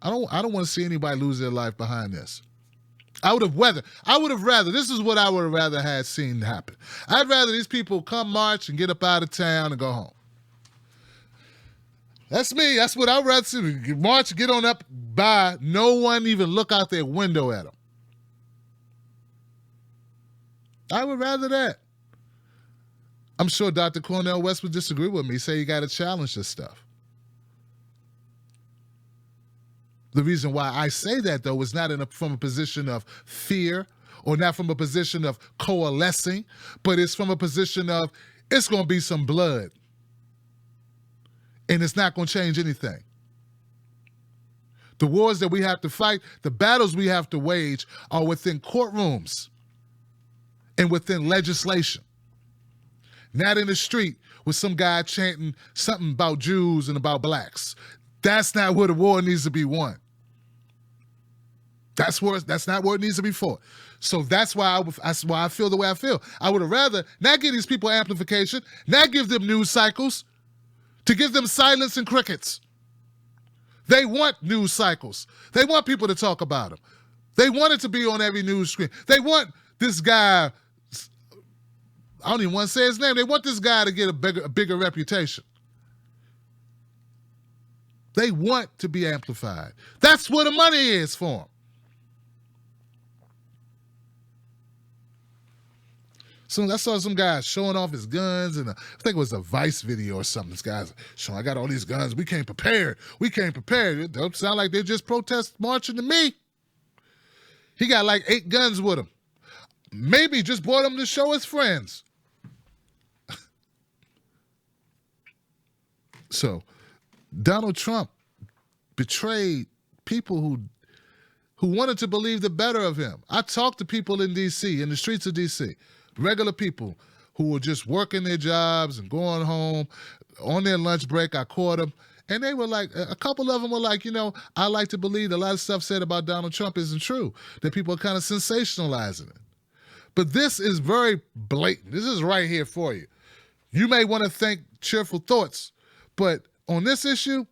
I don't want to see anybody lose their life behind this. I would have rather, this is what I would have rather had seen happen. I'd rather these people come march and get up out of town and go home. That's me. That's what I'd rather see. March, get on up by, no one even look out their window at them. I would rather that. I'm sure Dr. Cornel West would disagree with me, say you got to challenge this stuff. The reason why I say that, though, is not from a position of fear or not from a position of coalescing, but it's from a position of it's going to be some blood. And it's not going to change anything. The wars that we have to fight, the battles we have to wage are within courtrooms and within legislation. Not in the street with some guy chanting something about Jews and about blacks. That's not where the war needs to be won. That's not where it needs to be fought. So that's why I feel the way I feel. I would have rather not give these people amplification, not give them news cycles, to give them silence and crickets. They want news cycles. They want people to talk about them. They want it to be on every news screen. They want this guy, I don't even want to say his name, they want this guy to get a bigger reputation. They want to be amplified. That's where the money is for them. So I saw some guy showing off his guns, and I think it was a Vice video or something. This guy's showing, I got all these guns. We can't prepare. It don't sound like they're just protest marching to me. He got like 8 guns with him. Maybe just bought them to show his friends. So Donald Trump betrayed people who wanted to believe the better of him. I talked to people in D.C., in the streets of D.C., regular people who were just working their jobs and going home. on their lunch break, I caught them, and they were like, a couple of them were like, I like to believe a lot of stuff said about Donald Trump isn't true, that people are kind of sensationalizing it. But this is very blatant. This is right here for you. You may want to think cheerful thoughts, but on this issue,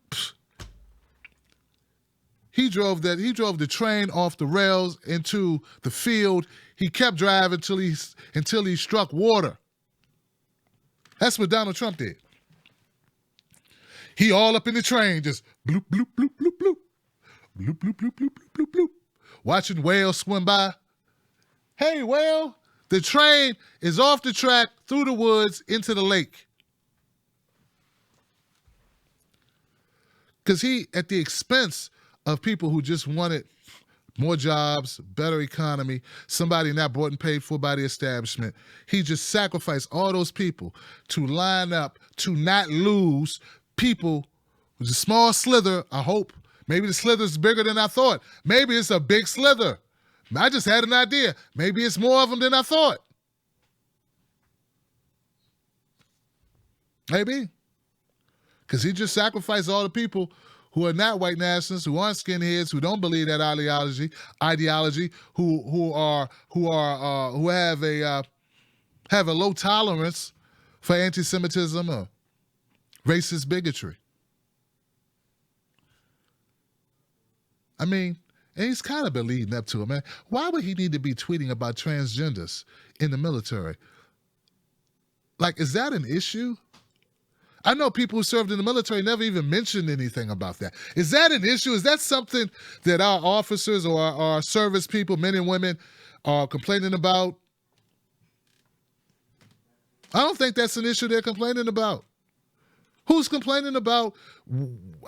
he drove the train off the rails into the field. He kept driving until he struck water. That's what Donald Trump did. He all up in the train, just bloop, bloop, bloop, bloop, bloop. Bloop, bloop, bloop, bloop, bloop, bloop, bloop. Watching whales swim by. Hey, whale, the train is off the track, through the woods, into the lake. Because he, at the expense of people who just wanted more jobs, better economy, somebody not bought and paid for by the establishment, he just sacrificed all those people to line up to not lose people. It was a small slither, I hope. Maybe the slither's bigger than I thought. Maybe it's a big slither. I just had an idea. Maybe it's more of them than I thought. Maybe. Because he just sacrificed all the people who are not white nationalists, who aren't skinheads, who don't believe that ideology, who have a low tolerance for anti-Semitism or racist bigotry. I mean, and he's kind of been leading up to it, man. Why would he need to be tweeting about transgenders in the military? Like, is that an issue? I know people who served in the military never even mentioned anything about that. Is that an issue? Is that something that our officers or our service people, men and women, are complaining about? I don't think that's an issue they're complaining about. Who's complaining about,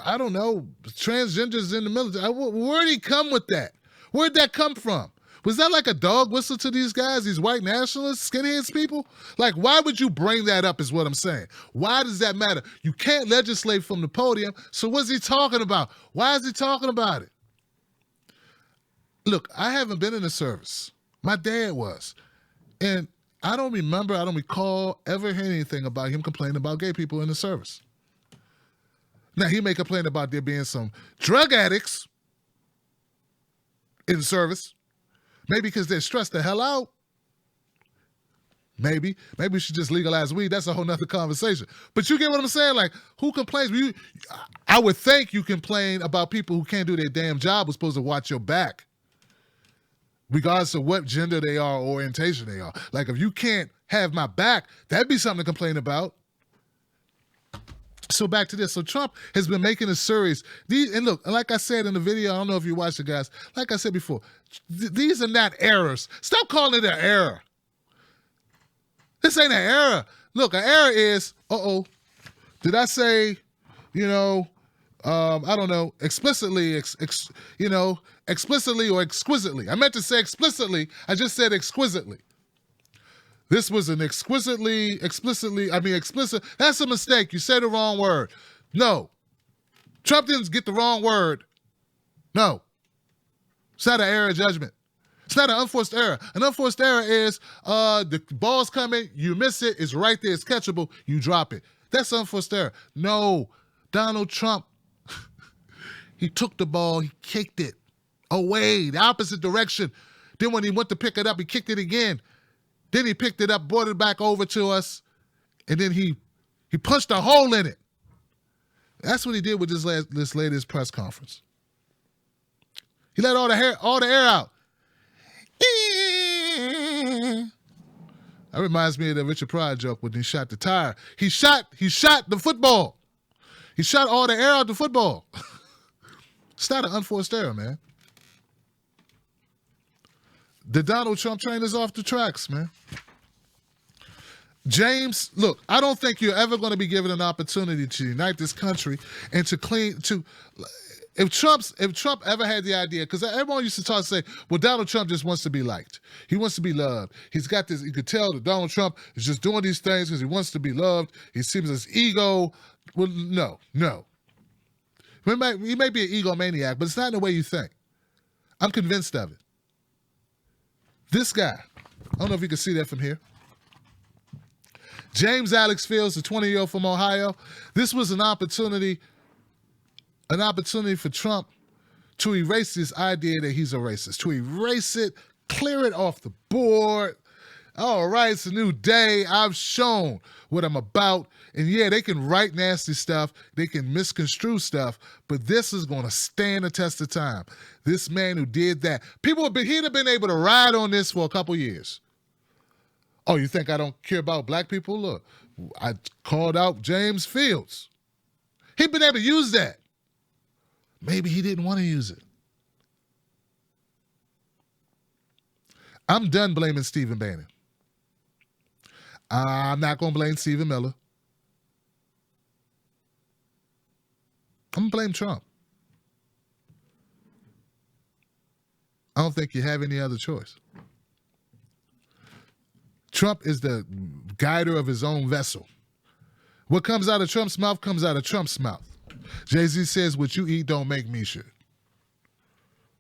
I don't know, transgenders in the military? Where'd he come with that? Where'd that come from? Was that like a dog whistle to these guys, these white nationalists, skinheads people? Like, why would you bring that up is what I'm saying. Why does that matter? You can't legislate from the podium, so what's he talking about? Why is he talking about it? Look, I haven't been in the service. My dad was. And I don't recall ever hearing anything about him complaining about gay people in the service. Now, he may complain about there being some drug addicts in the service. Maybe because they're stressed the hell out. Maybe we should just legalize weed. That's a whole nother conversation. But you get what I'm saying? Like, who complains? I would think you complain about people who can't do their damn job, who's supposed to watch your back, regardless of what gender they are or orientation they are. Like, if you can't have my back, that'd be something to complain about. So back to this. So Trump has been making a series. And look, like I said in the video, I don't know if you watched it, guys. Like I said before, these are not errors. Stop calling it an error. This ain't an error. Look, an error is, did I say, I don't know, explicitly, explicitly or exquisitely. I meant to say explicitly. I just said exquisitely. This was an explicit. That's a mistake. You said the wrong word. No. Trump didn't get the wrong word. No. It's not an error of judgment. It's not an unforced error. An unforced error is the ball's coming, you miss it, it's right there, it's catchable, you drop it. That's unforced error. No. Donald Trump, he took the ball, he kicked it away, the opposite direction. Then when he went to pick it up, he kicked it again. Then he picked it up, brought it back over to us, and then he punched a hole in it. That's what he did with this latest press conference. He let all the air out. That reminds me of the Richard Pryor joke when he shot the tire. He shot the football. He shot all the air out the football. It's not an unforced error, man. The Donald Trump train is off the tracks, man. James, look, I don't think you're ever going to be given an opportunity to unite this country and if Trump ever had the idea, because everyone used to talk and say, well, Donald Trump just wants to be liked. He wants to be loved. He's got this, you could tell that Donald Trump is just doing these things because he wants to be loved. He seems his ego. Well, no. He may be an egomaniac, but it's not in the way you think. I'm convinced of it. This guy, I don't know if you can see that from here. James Alex Fields, the 20-year-old from Ohio, this was an opportunity for Trump to erase this idea that he's a racist, to erase it, clear it off the board. All right, it's a new day. I've shown what I'm about. And yeah, they can write nasty stuff. They can misconstrue stuff. But this is going to stand the test of time. This man who did that. He'd have been able to ride on this for a couple years. Oh, you think I don't care about black people? Look, I called out James Fields. He'd been able to use that. Maybe he didn't want to use it. I'm done blaming Stephen Bannon. I'm not going to blame Stephen Miller. I'm going to blame Trump. I don't think you have any other choice. Trump is the guider of his own vessel. What comes out of Trump's mouth comes out of Trump's mouth. Jay-Z says, what you eat don't make me shit.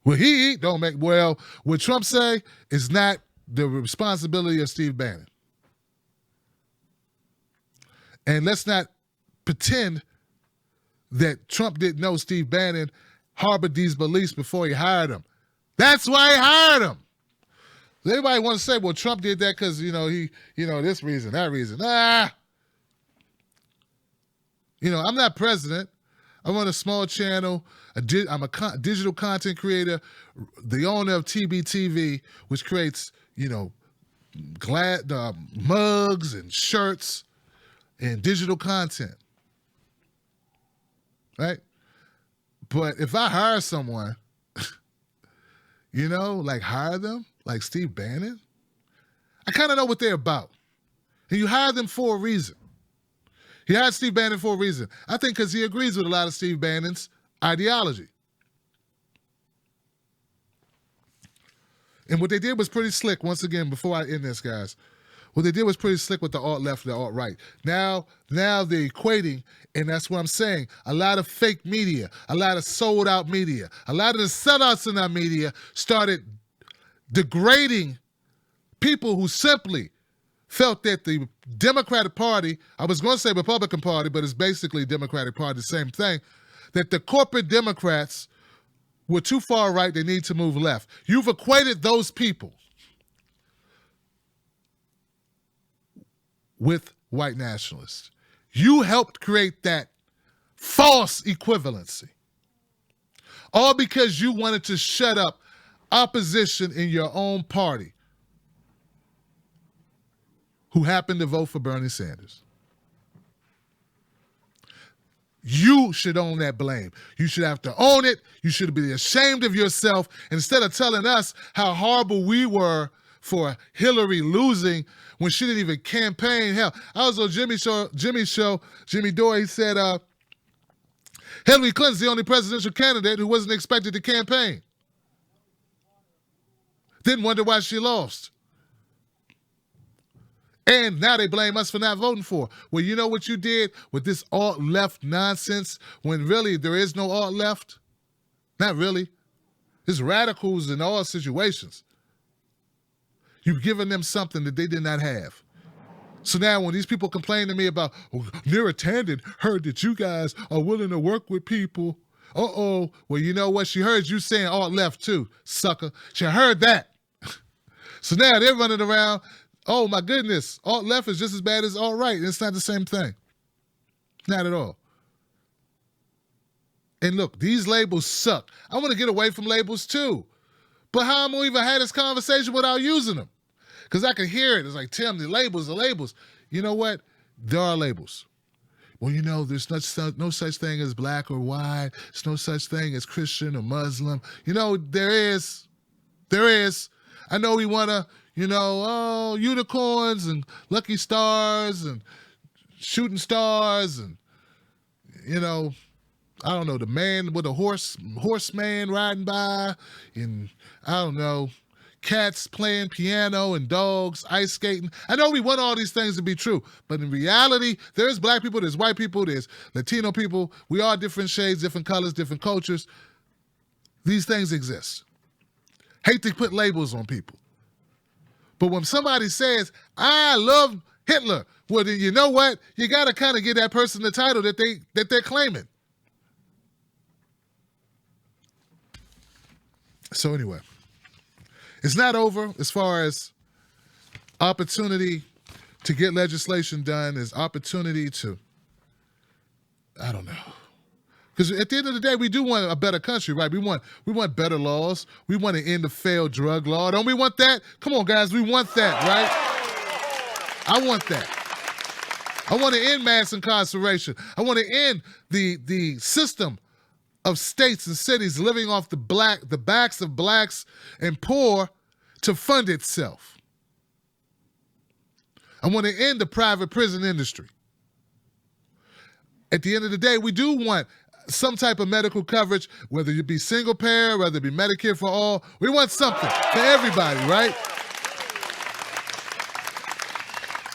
What he eat don't make, well, what Trump say is not the responsibility of Steve Bannon. And let's not pretend that Trump didn't know Steve Bannon harbored these beliefs before he hired him. That's why he hired him. Everybody wants to say, well, Trump did that because, this reason, that reason. I'm not president. I run a small channel. I'm a digital content creator, the owner of TBTV, which creates, mugs and shirts and digital content. Right? But if I hire someone, hire them, like Steve Bannon, I kind of know what they're about. And you hire them for a reason. He hired Steve Bannon for a reason. I think because he agrees with a lot of Steve Bannon's ideology. And what they did was pretty slick, once again, before I end this, guys. What they did was pretty slick with the alt-left and the alt-right. Now they're equating, and that's what I'm saying, a lot of fake media, a lot of sold-out media, a lot of the sellouts in our media started degrading people who simply felt that the Democratic Party, I was going to say Republican Party, but it's basically Democratic Party, the same thing, that the corporate Democrats were too far right, they need to move left. You've equated those people with white nationalists. You helped create that false equivalency. All because you wanted to shut up opposition in your own party who happened to vote for Bernie Sanders. You should own that blame. You should have to own it. You should be ashamed of yourself. Instead of telling us how horrible we were for Hillary losing when she didn't even campaign. Hell, I was on Jimmy's show, Jimmy Dore, he said, Hillary Clinton's the only presidential candidate who wasn't expected to campaign. Didn't wonder why she lost. And now they blame us for not voting for her. Well, you know what you did with this alt-left nonsense when really there is no alt-left? Not really. It's radicals in all situations. You've given them something that they did not have. So now when these people complain to me about, Neera Tanden heard that you guys are willing to work with people. Well, you know what? She heard you saying alt-left too, sucker. She heard that. So now they're running around, oh my goodness, alt-left is just as bad as alt-right. It's not the same thing. Not at all. And look, these labels suck. I want to get away from labels too. But how am I even have this conversation without using them? Because I can hear it. It's like, Tim, the labels. You know what? There are labels. Well, there's no such thing as black or white. There's no such thing as Christian or Muslim. There is. I know we want to, unicorns and lucky stars and shooting stars and, I don't know, the man with a horseman riding by, and I don't know, cats playing piano and dogs ice skating. I know we want all these things to be true, but in reality, there's black people, there's white people, there's Latino people. We are different shades, different colors, different cultures. These things exist. Hate to put labels on people. But when somebody says, I love Hitler. Well, then you know what? You got to kind of give that person the title that they're claiming. So anyway, it's not over as far as opportunity to get legislation done. There's opportunity to, I don't know. Because at the end of the day, we do want a better country, right? We want better laws. We want to end the failed drug law. Don't we want that? Come on, guys, we want that, right? I want that. I want to end mass incarceration. I want to end the system of states and cities living off the backs of blacks and poor to fund itself. I want to end the private prison industry. At the end of the day, we do want some type of medical coverage, whether it be single payer, whether it be Medicare for all. We want something for everybody, right?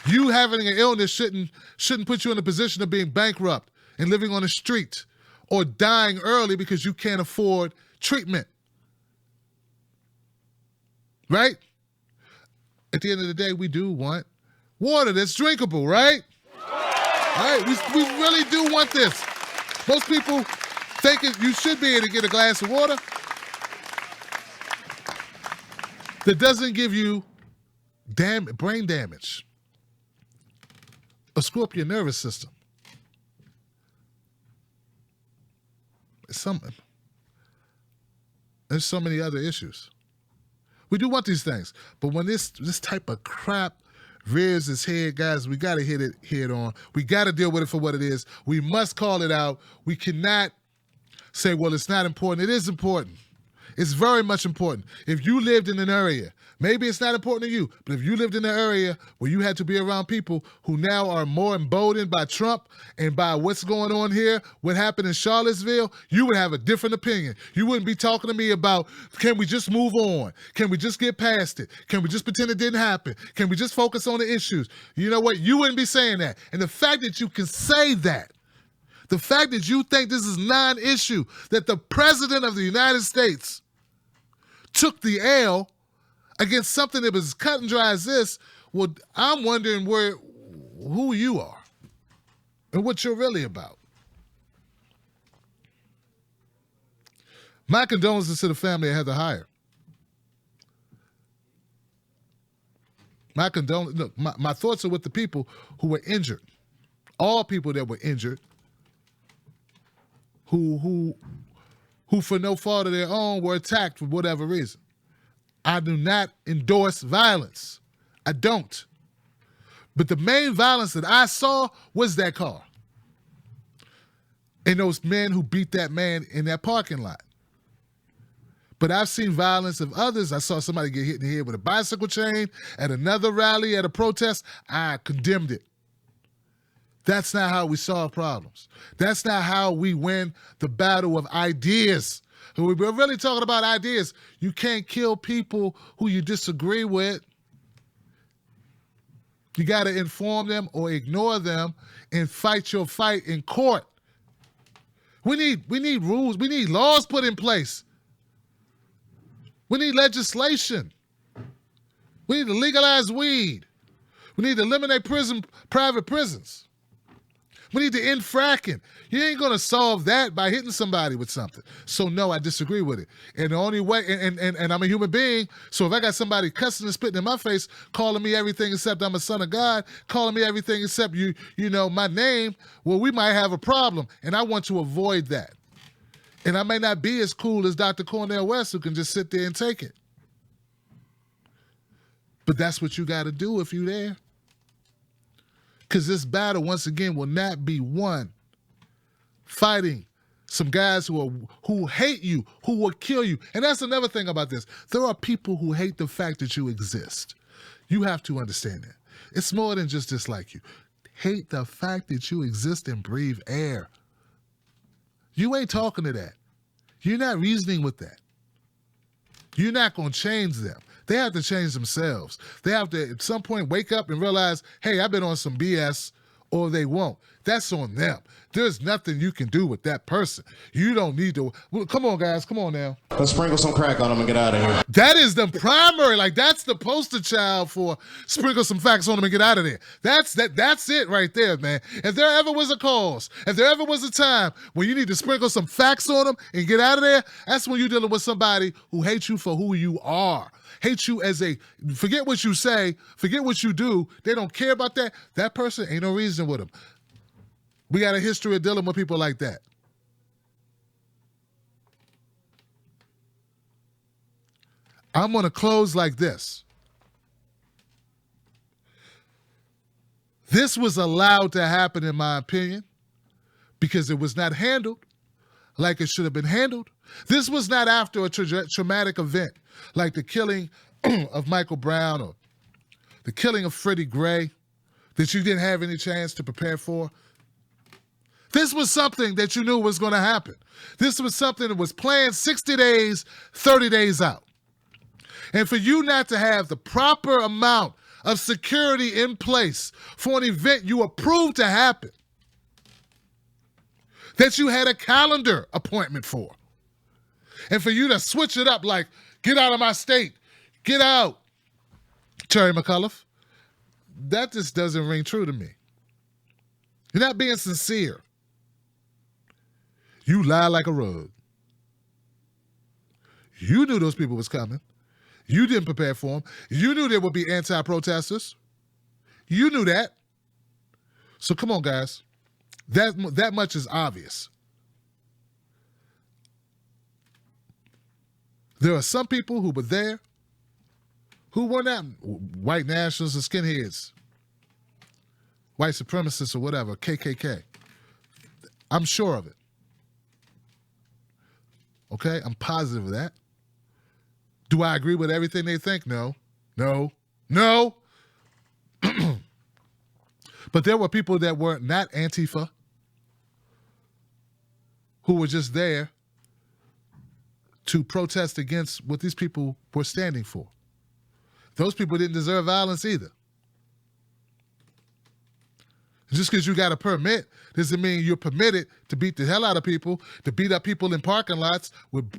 You having an illness shouldn't put you in a position of being bankrupt and living on the street or dying early because you can't afford treatment. Right? At the end of the day, we do want water that's drinkable, right? Right? We really do want this. Most people think you should be able to get a glass of water that doesn't give you brain damage or screw up your nervous system. There's so many other issues. We do want these things, but when this type of crap rears its head, guys, we got to hit it head on. We got to deal with it for what it is. We must call it out. We cannot say, well, it's not important. It is important. It's very much important. If you lived in an area, maybe it's not important to you, but if you lived in an area where you had to be around people who now are more emboldened by Trump and by what's going on here, what happened in Charlottesville, you would have a different opinion. You wouldn't be talking to me about, can we just move on? Can we just get past it? Can we just pretend it didn't happen? Can we just focus on the issues? You know what? You wouldn't be saying that. And the fact that you can say that, the fact that you think this is non-issue, that the President of the United States took the L against something that was cut and dry as this, well, I'm wondering who you are and what you're really about. My condolences to the family of Heather Heyer. My thoughts are with the people who were injured. All people that were injured, who for no fault of their own were attacked for whatever reason. I do not endorse violence. I don't. But the main violence that I saw was that car. And those men who beat that man in that parking lot. But I've seen violence of others. I saw somebody get hit in the head with a bicycle chain at another rally, at a protest. I condemned it. That's not how we solve problems. That's not how we win the battle of ideas. We're really talking about ideas. You can't kill people who you disagree with. You got to inform them or ignore them and fight your fight in court. We need rules. We need laws put in place. We need legislation. We need to legalize weed. We need to eliminate private prisons. We need to end fracking. You ain't going to solve that by hitting somebody with something. So no, I disagree with it. And the only way, and I'm a human being, so if I got somebody cussing and spitting in my face, calling me everything except I'm a son of God, calling me everything except you know, my name, well, we might have a problem. And I want to avoid that. And I may not be as cool as Dr. Cornel West, who can just sit there and take it. But that's what you got to do if you're there. Because this battle, once again, will not be won fighting some guys who hate you, who will kill you. And that's another thing about this. There are people who hate the fact that you exist. You have to understand that. It's more than just dislike you. Hate the fact that you exist and breathe air. You ain't talking to that. You're not reasoning with that. You're not going to change them. They have to change themselves. They have to, at some point, wake up and realize, hey, I've been on some BS, or they won't. that's on them. There's nothing you can do with that person. You don't need to. Well, come on, guys. Come on now. Let's sprinkle some crack on them and get out of here. That is the primary. Like, that's the poster child for sprinkle some facts on them and get out of there. That's it right there, man. If there ever was a cause, if there ever was a time when you need to sprinkle some facts on them and get out of there, that's when you're dealing with somebody who hates you for who you are. Hate you as a, forget what you say, forget what you do. They don't care about that. That person ain't no reason with them. We got a history of dealing with people like that. I'm going to close like this. This was allowed to happen, in my opinion, because it was not handled like it should have been handled. This was not after a traumatic event like the killing of Michael Brown or the killing of Freddie Gray that you didn't have any chance to prepare for. This was something that you knew was going to happen. This was something that was planned 60 days, 30 days out. And for you not to have the proper amount of security in place for an event you approved to happen, that you had a calendar appointment for, and for you to switch it up like, get out of my state, get out, Terry McAuliffe, that just doesn't ring true to me. You're not being sincere. You lie like a rug. You knew those people was coming. You didn't prepare for them. You knew there would be anti-protesters. You knew that. So come on, guys. That much is obvious. There are some people who were there who were not white nationalists or skinheads, white supremacists or whatever, KKK. I'm sure of it. Okay? I'm positive of that. Do I agree with everything they think? No. No. No. But there were people that were not Antifa who were just there to protest against what these people were standing for. Those people didn't deserve violence either. Just because you got a permit doesn't mean you're permitted to beat the hell out of people, to beat up people in parking lots with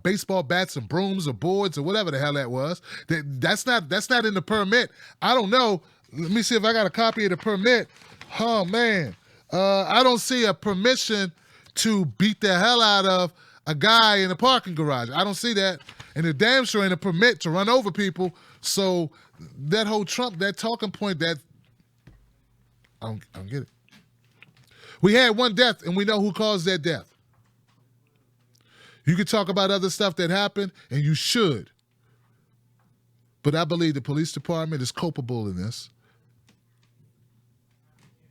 baseball bats and brooms or boards or whatever the hell that was. That's not in the permit. I don't know. Let me see if I got a copy of the permit. Oh, man. I don't see a permission to beat the hell out of a guy in a parking garage. I don't see that. And the damn sure ain't a permit to run over people. So that whole Trump, that talking point, that I don't get it. We had one death, and we know who caused that death. You could talk about other stuff that happened, and you should. But I believe the police department is culpable in this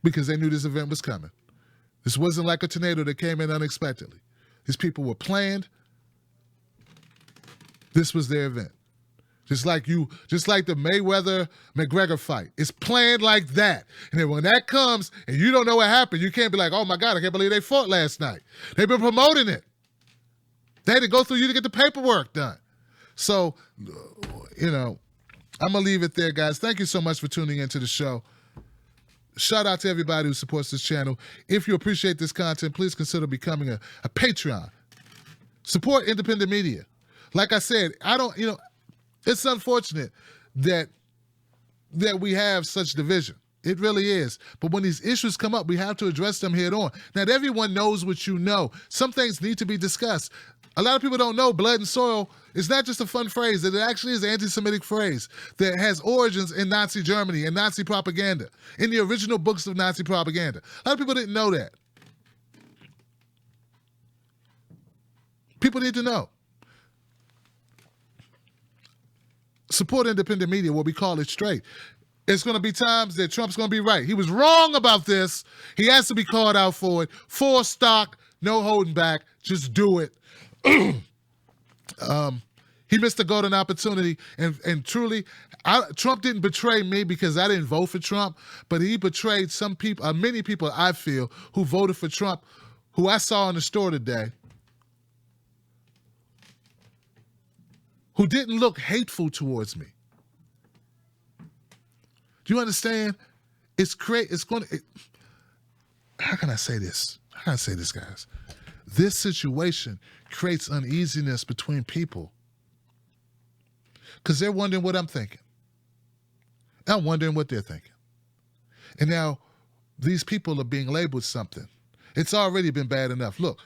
because they knew this event was coming. This wasn't like a tornado that came in unexpectedly. These people were planned. This was their event. Just like the Mayweather-McGregor fight. It's planned like that. And then when that comes and you don't know what happened, you can't be like, oh my God, I can't believe they fought last night. They've been promoting it. They had to go through you to get the paperwork done. So, I'm going to leave it there, guys. Thank you so much for tuning into the show. Shout out to everybody who supports this channel. If you appreciate this content, please consider becoming a Patreon. Support independent media. Like I said, it's unfortunate that we have such division. It really is. But when these issues come up, we have to address them head on. Not everyone knows what you know. Some things need to be discussed. A lot of people don't know blood and soil is not just a fun phrase, that it actually is an anti-Semitic phrase that has origins in Nazi Germany and Nazi propaganda, in the original books of Nazi propaganda. A lot of people didn't know that. People need to know. Support independent media, what we call it straight. It's going to be times that Trump's going to be right. He was wrong about this. He has to be called out for it. Full stock, no holding back. Just do it. He missed a golden opportunity, and truly, Trump didn't betray me because I didn't vote for Trump, but he betrayed some people, many people I feel, who voted for Trump, who I saw in the store today, who didn't look hateful towards me. Do you understand? how can I say this? How can I say this, guys? This situation creates uneasiness between people because they're wondering what I'm thinking. I'm wondering what they're thinking. And now these people are being labeled something. It's already been bad enough. Look,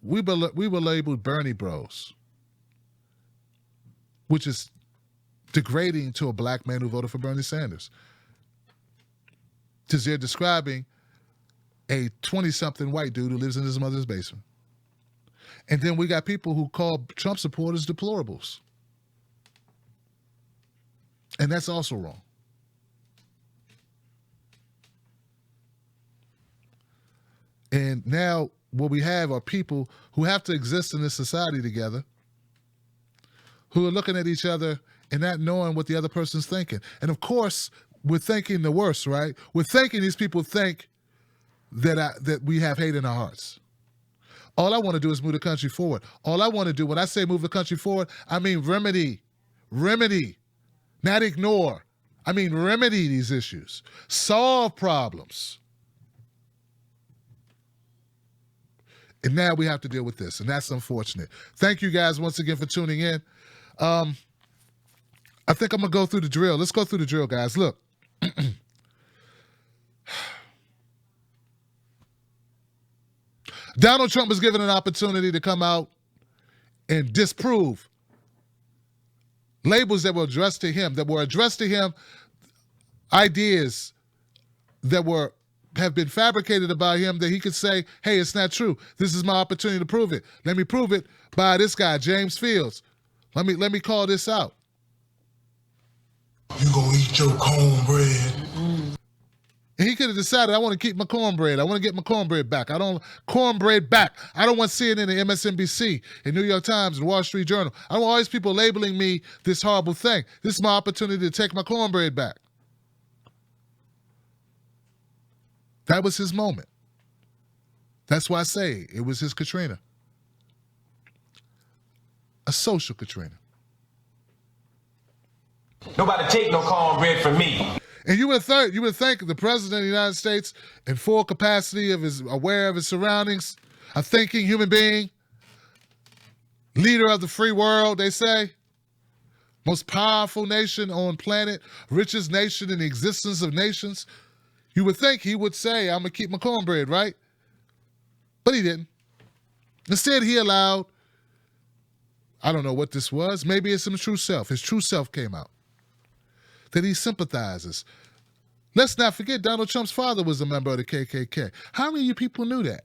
we were labeled Bernie bros, which is degrading to a black man who voted for Bernie Sanders. Because they're describing a 20-something white dude who lives in his mother's basement. And then we got people who call Trump supporters deplorables. And that's also wrong. And now what we have are people who have to exist in this society together, who are looking at each other and not knowing what the other person's thinking. And of course, we're thinking the worst, right? We're thinking these people think that we have hate in our hearts. All I want to do is move the country forward. All I want to do, when I say move the country forward, I mean remedy, not ignore. I mean remedy these issues, solve problems. And now we have to deal with this, and that's unfortunate. Thank you guys once again for tuning in. I think I'm going to go through the drill. Let's go through the drill, guys. Look. Donald Trump was given an opportunity to come out and disprove labels that were addressed to him, ideas that have been fabricated about him that he could say, hey, it's not true. This is my opportunity to prove it. Let me prove it by this guy, James Fields. Let me call this out. You gonna eat your cornbread? And he could have decided, I want to keep my cornbread. I want to get my cornbread back. I don't want CNN and MSNBC and New York Times and Wall Street Journal. I don't want all these people labeling me this horrible thing. This is my opportunity to take my cornbread back. That was his moment. That's why I say it was his Katrina. A social Katrina. Nobody take no cornbread from me. And you would think the president of the United States, in full capacity aware of his surroundings, a thinking human being, leader of the free world, they say, most powerful nation on planet, richest nation in the existence of nations. You would think he would say, I'm going to keep my cornbread, right? But he didn't. Instead, he allowed, I don't know what this was, maybe it's his true self. His true self came out. That he sympathizes. Let's not forget Donald Trump's father was a member of the KKK. How many of you people knew that?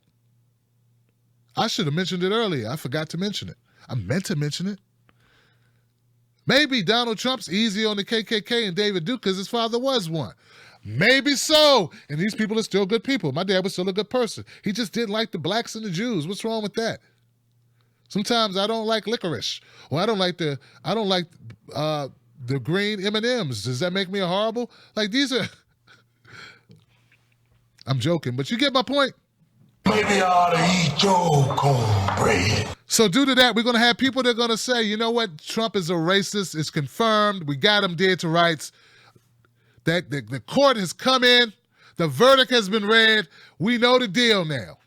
I should have mentioned it earlier. I forgot to mention it. I meant to mention it. Maybe Donald Trump's easy on the KKK and David Duke because his father was one. Maybe so. And these people are still good people. My dad was still a good person. He just didn't like the blacks and the Jews. What's wrong with that? Sometimes I don't like licorice, or I don't like the green M&Ms. Does that make me a horrible? Like these are. I'm joking, but you get my point. Maybe I ought to eat your cornbread. So due to that, we're going to have people that are going to say, you know what, Trump is a racist. It's confirmed. We got him dead to rights. That the court has come in. The verdict has been read. We know the deal now.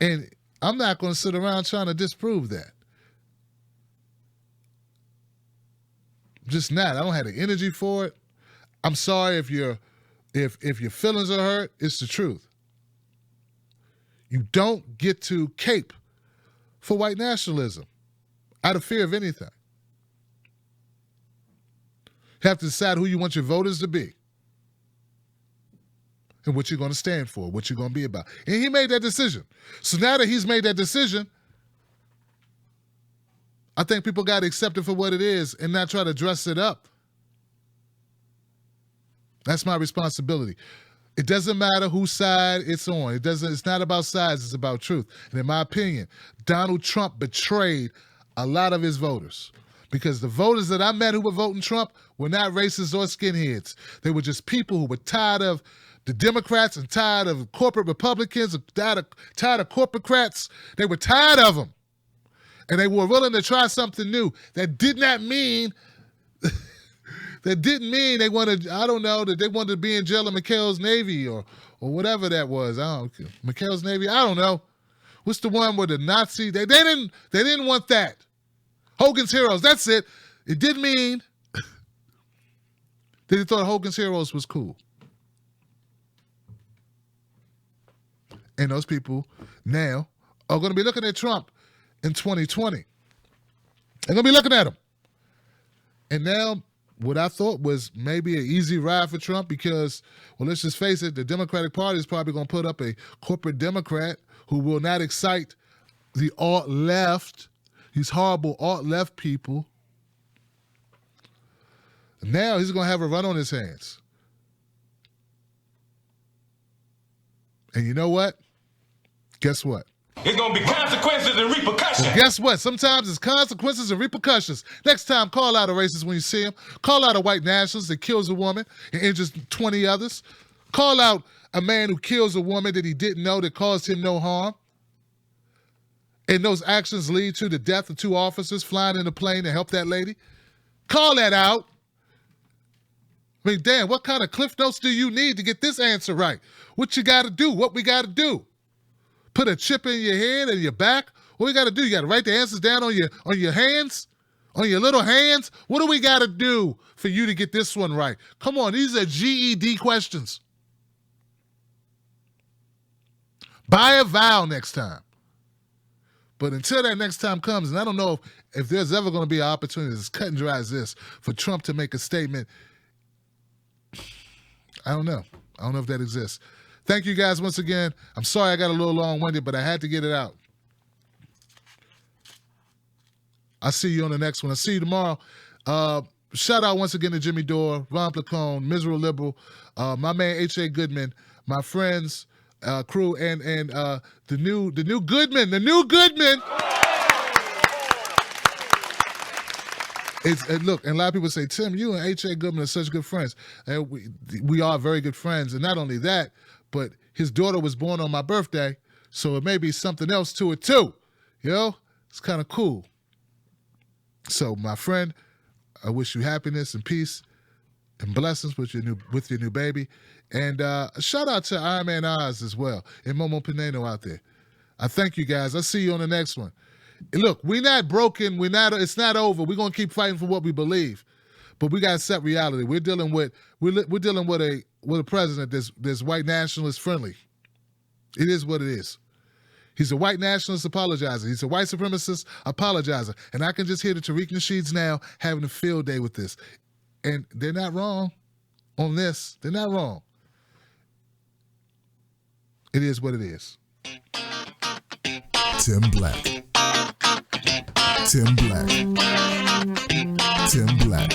And I'm not going to sit around trying to disprove that. Just not. I don't have the energy for it. I'm sorry if your feelings are hurt. It's the truth. You don't get to cape for white nationalism out of fear of anything. You have to decide who you want your voters to be and what you're going to stand for, what you're going to be about. And he made that decision. So now that he's made that decision, I think people got to accept it for what it is and not try to dress it up. That's my responsibility. It doesn't matter whose side it's on. It's not about sides, it's about truth. And in my opinion, Donald Trump betrayed a lot of his voters. Because the voters that I met who were voting Trump were not racists or skinheads. They were just people who were tired of the Democrats and tired of corporate Republicans, and tired of corporatocrats. They were tired of them. And they were willing to try something new. That did not mean that didn't mean they wanted, I don't know, that they wanted to be in jail in McHale's Navy or whatever that was. McHale's Navy, I don't know. What's the one where the Nazi, they didn't want that. Hogan's Heroes, that's it. It didn't mean that they thought Hogan's Heroes was cool. And those people now are going to be looking at Trump in 2020. They're going to be looking at him. And now what I thought was maybe an easy ride for Trump because, well, let's just face it, the Democratic Party is probably going to put up a corporate Democrat who will not excite the alt-left, these horrible alt-left people. Now he's going to have a run on his hands. And you know what? Guess what? It's going to be consequences and repercussions. Well, guess what? Sometimes it's consequences and repercussions. Next time, call out a racist when you see him. Call out a white nationalist that kills a woman and injures 20 others. Call out a man who kills a woman that he didn't know that caused him no harm. And those actions lead to the death of 2 officers flying in a plane to help that lady. Call that out. I mean, damn, what kind of cliff notes do you need to get this answer right? What you got to do? What we got to do? Put a chip in your head and your back? What we got to do? You got to write the answers down on your hands? On your little hands? What do we got to do for you to get this one right? Come on, these are GED questions. Buy a vowel next time. But until that next time comes, and I don't know if there's ever going to be an opportunity as cut and dry as this for Trump to make a statement. I don't know. I don't know if that exists. Thank you guys once again. I'm sorry I got a little long-winded, but I had to get it out. I'll see you on the next one. I'll see you tomorrow. Shout out once again to Jimmy Dore, Ron Placone, Miserable Liberal, my man H.A. Goodman, my friends, crew, and the new Goodman, Look, and a lot of people say, Tim, you and H.A. Goodman are such good friends. And we are very good friends. And not only that, but his daughter was born on my birthday, so it may be something else to it too. You know? It's kind of cool. So, my friend, I wish you happiness and peace and blessings with your new baby. And shout out to Iron Man Oz as well and Momo Pineno out there. I thank you guys. I'll see you on the next one. Look, we're not broken. It's not over. We're gonna keep fighting for what we believe, but we gotta set reality. We're dealing with a president that's white nationalist friendly. It is what it is. He's a white nationalist apologizer. He's a white supremacist apologizer, and I can just hear the Tariq Nasheeds now having a field day with this, and they're not wrong on this. They're not wrong. It is what it is. Tim Black. Tim Black. Tim Black.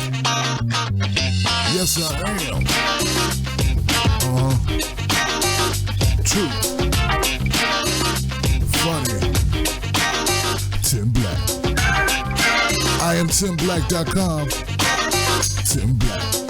Yes, I am. True. Funny. Tim Black. I am TimBlack.com. Tim Black.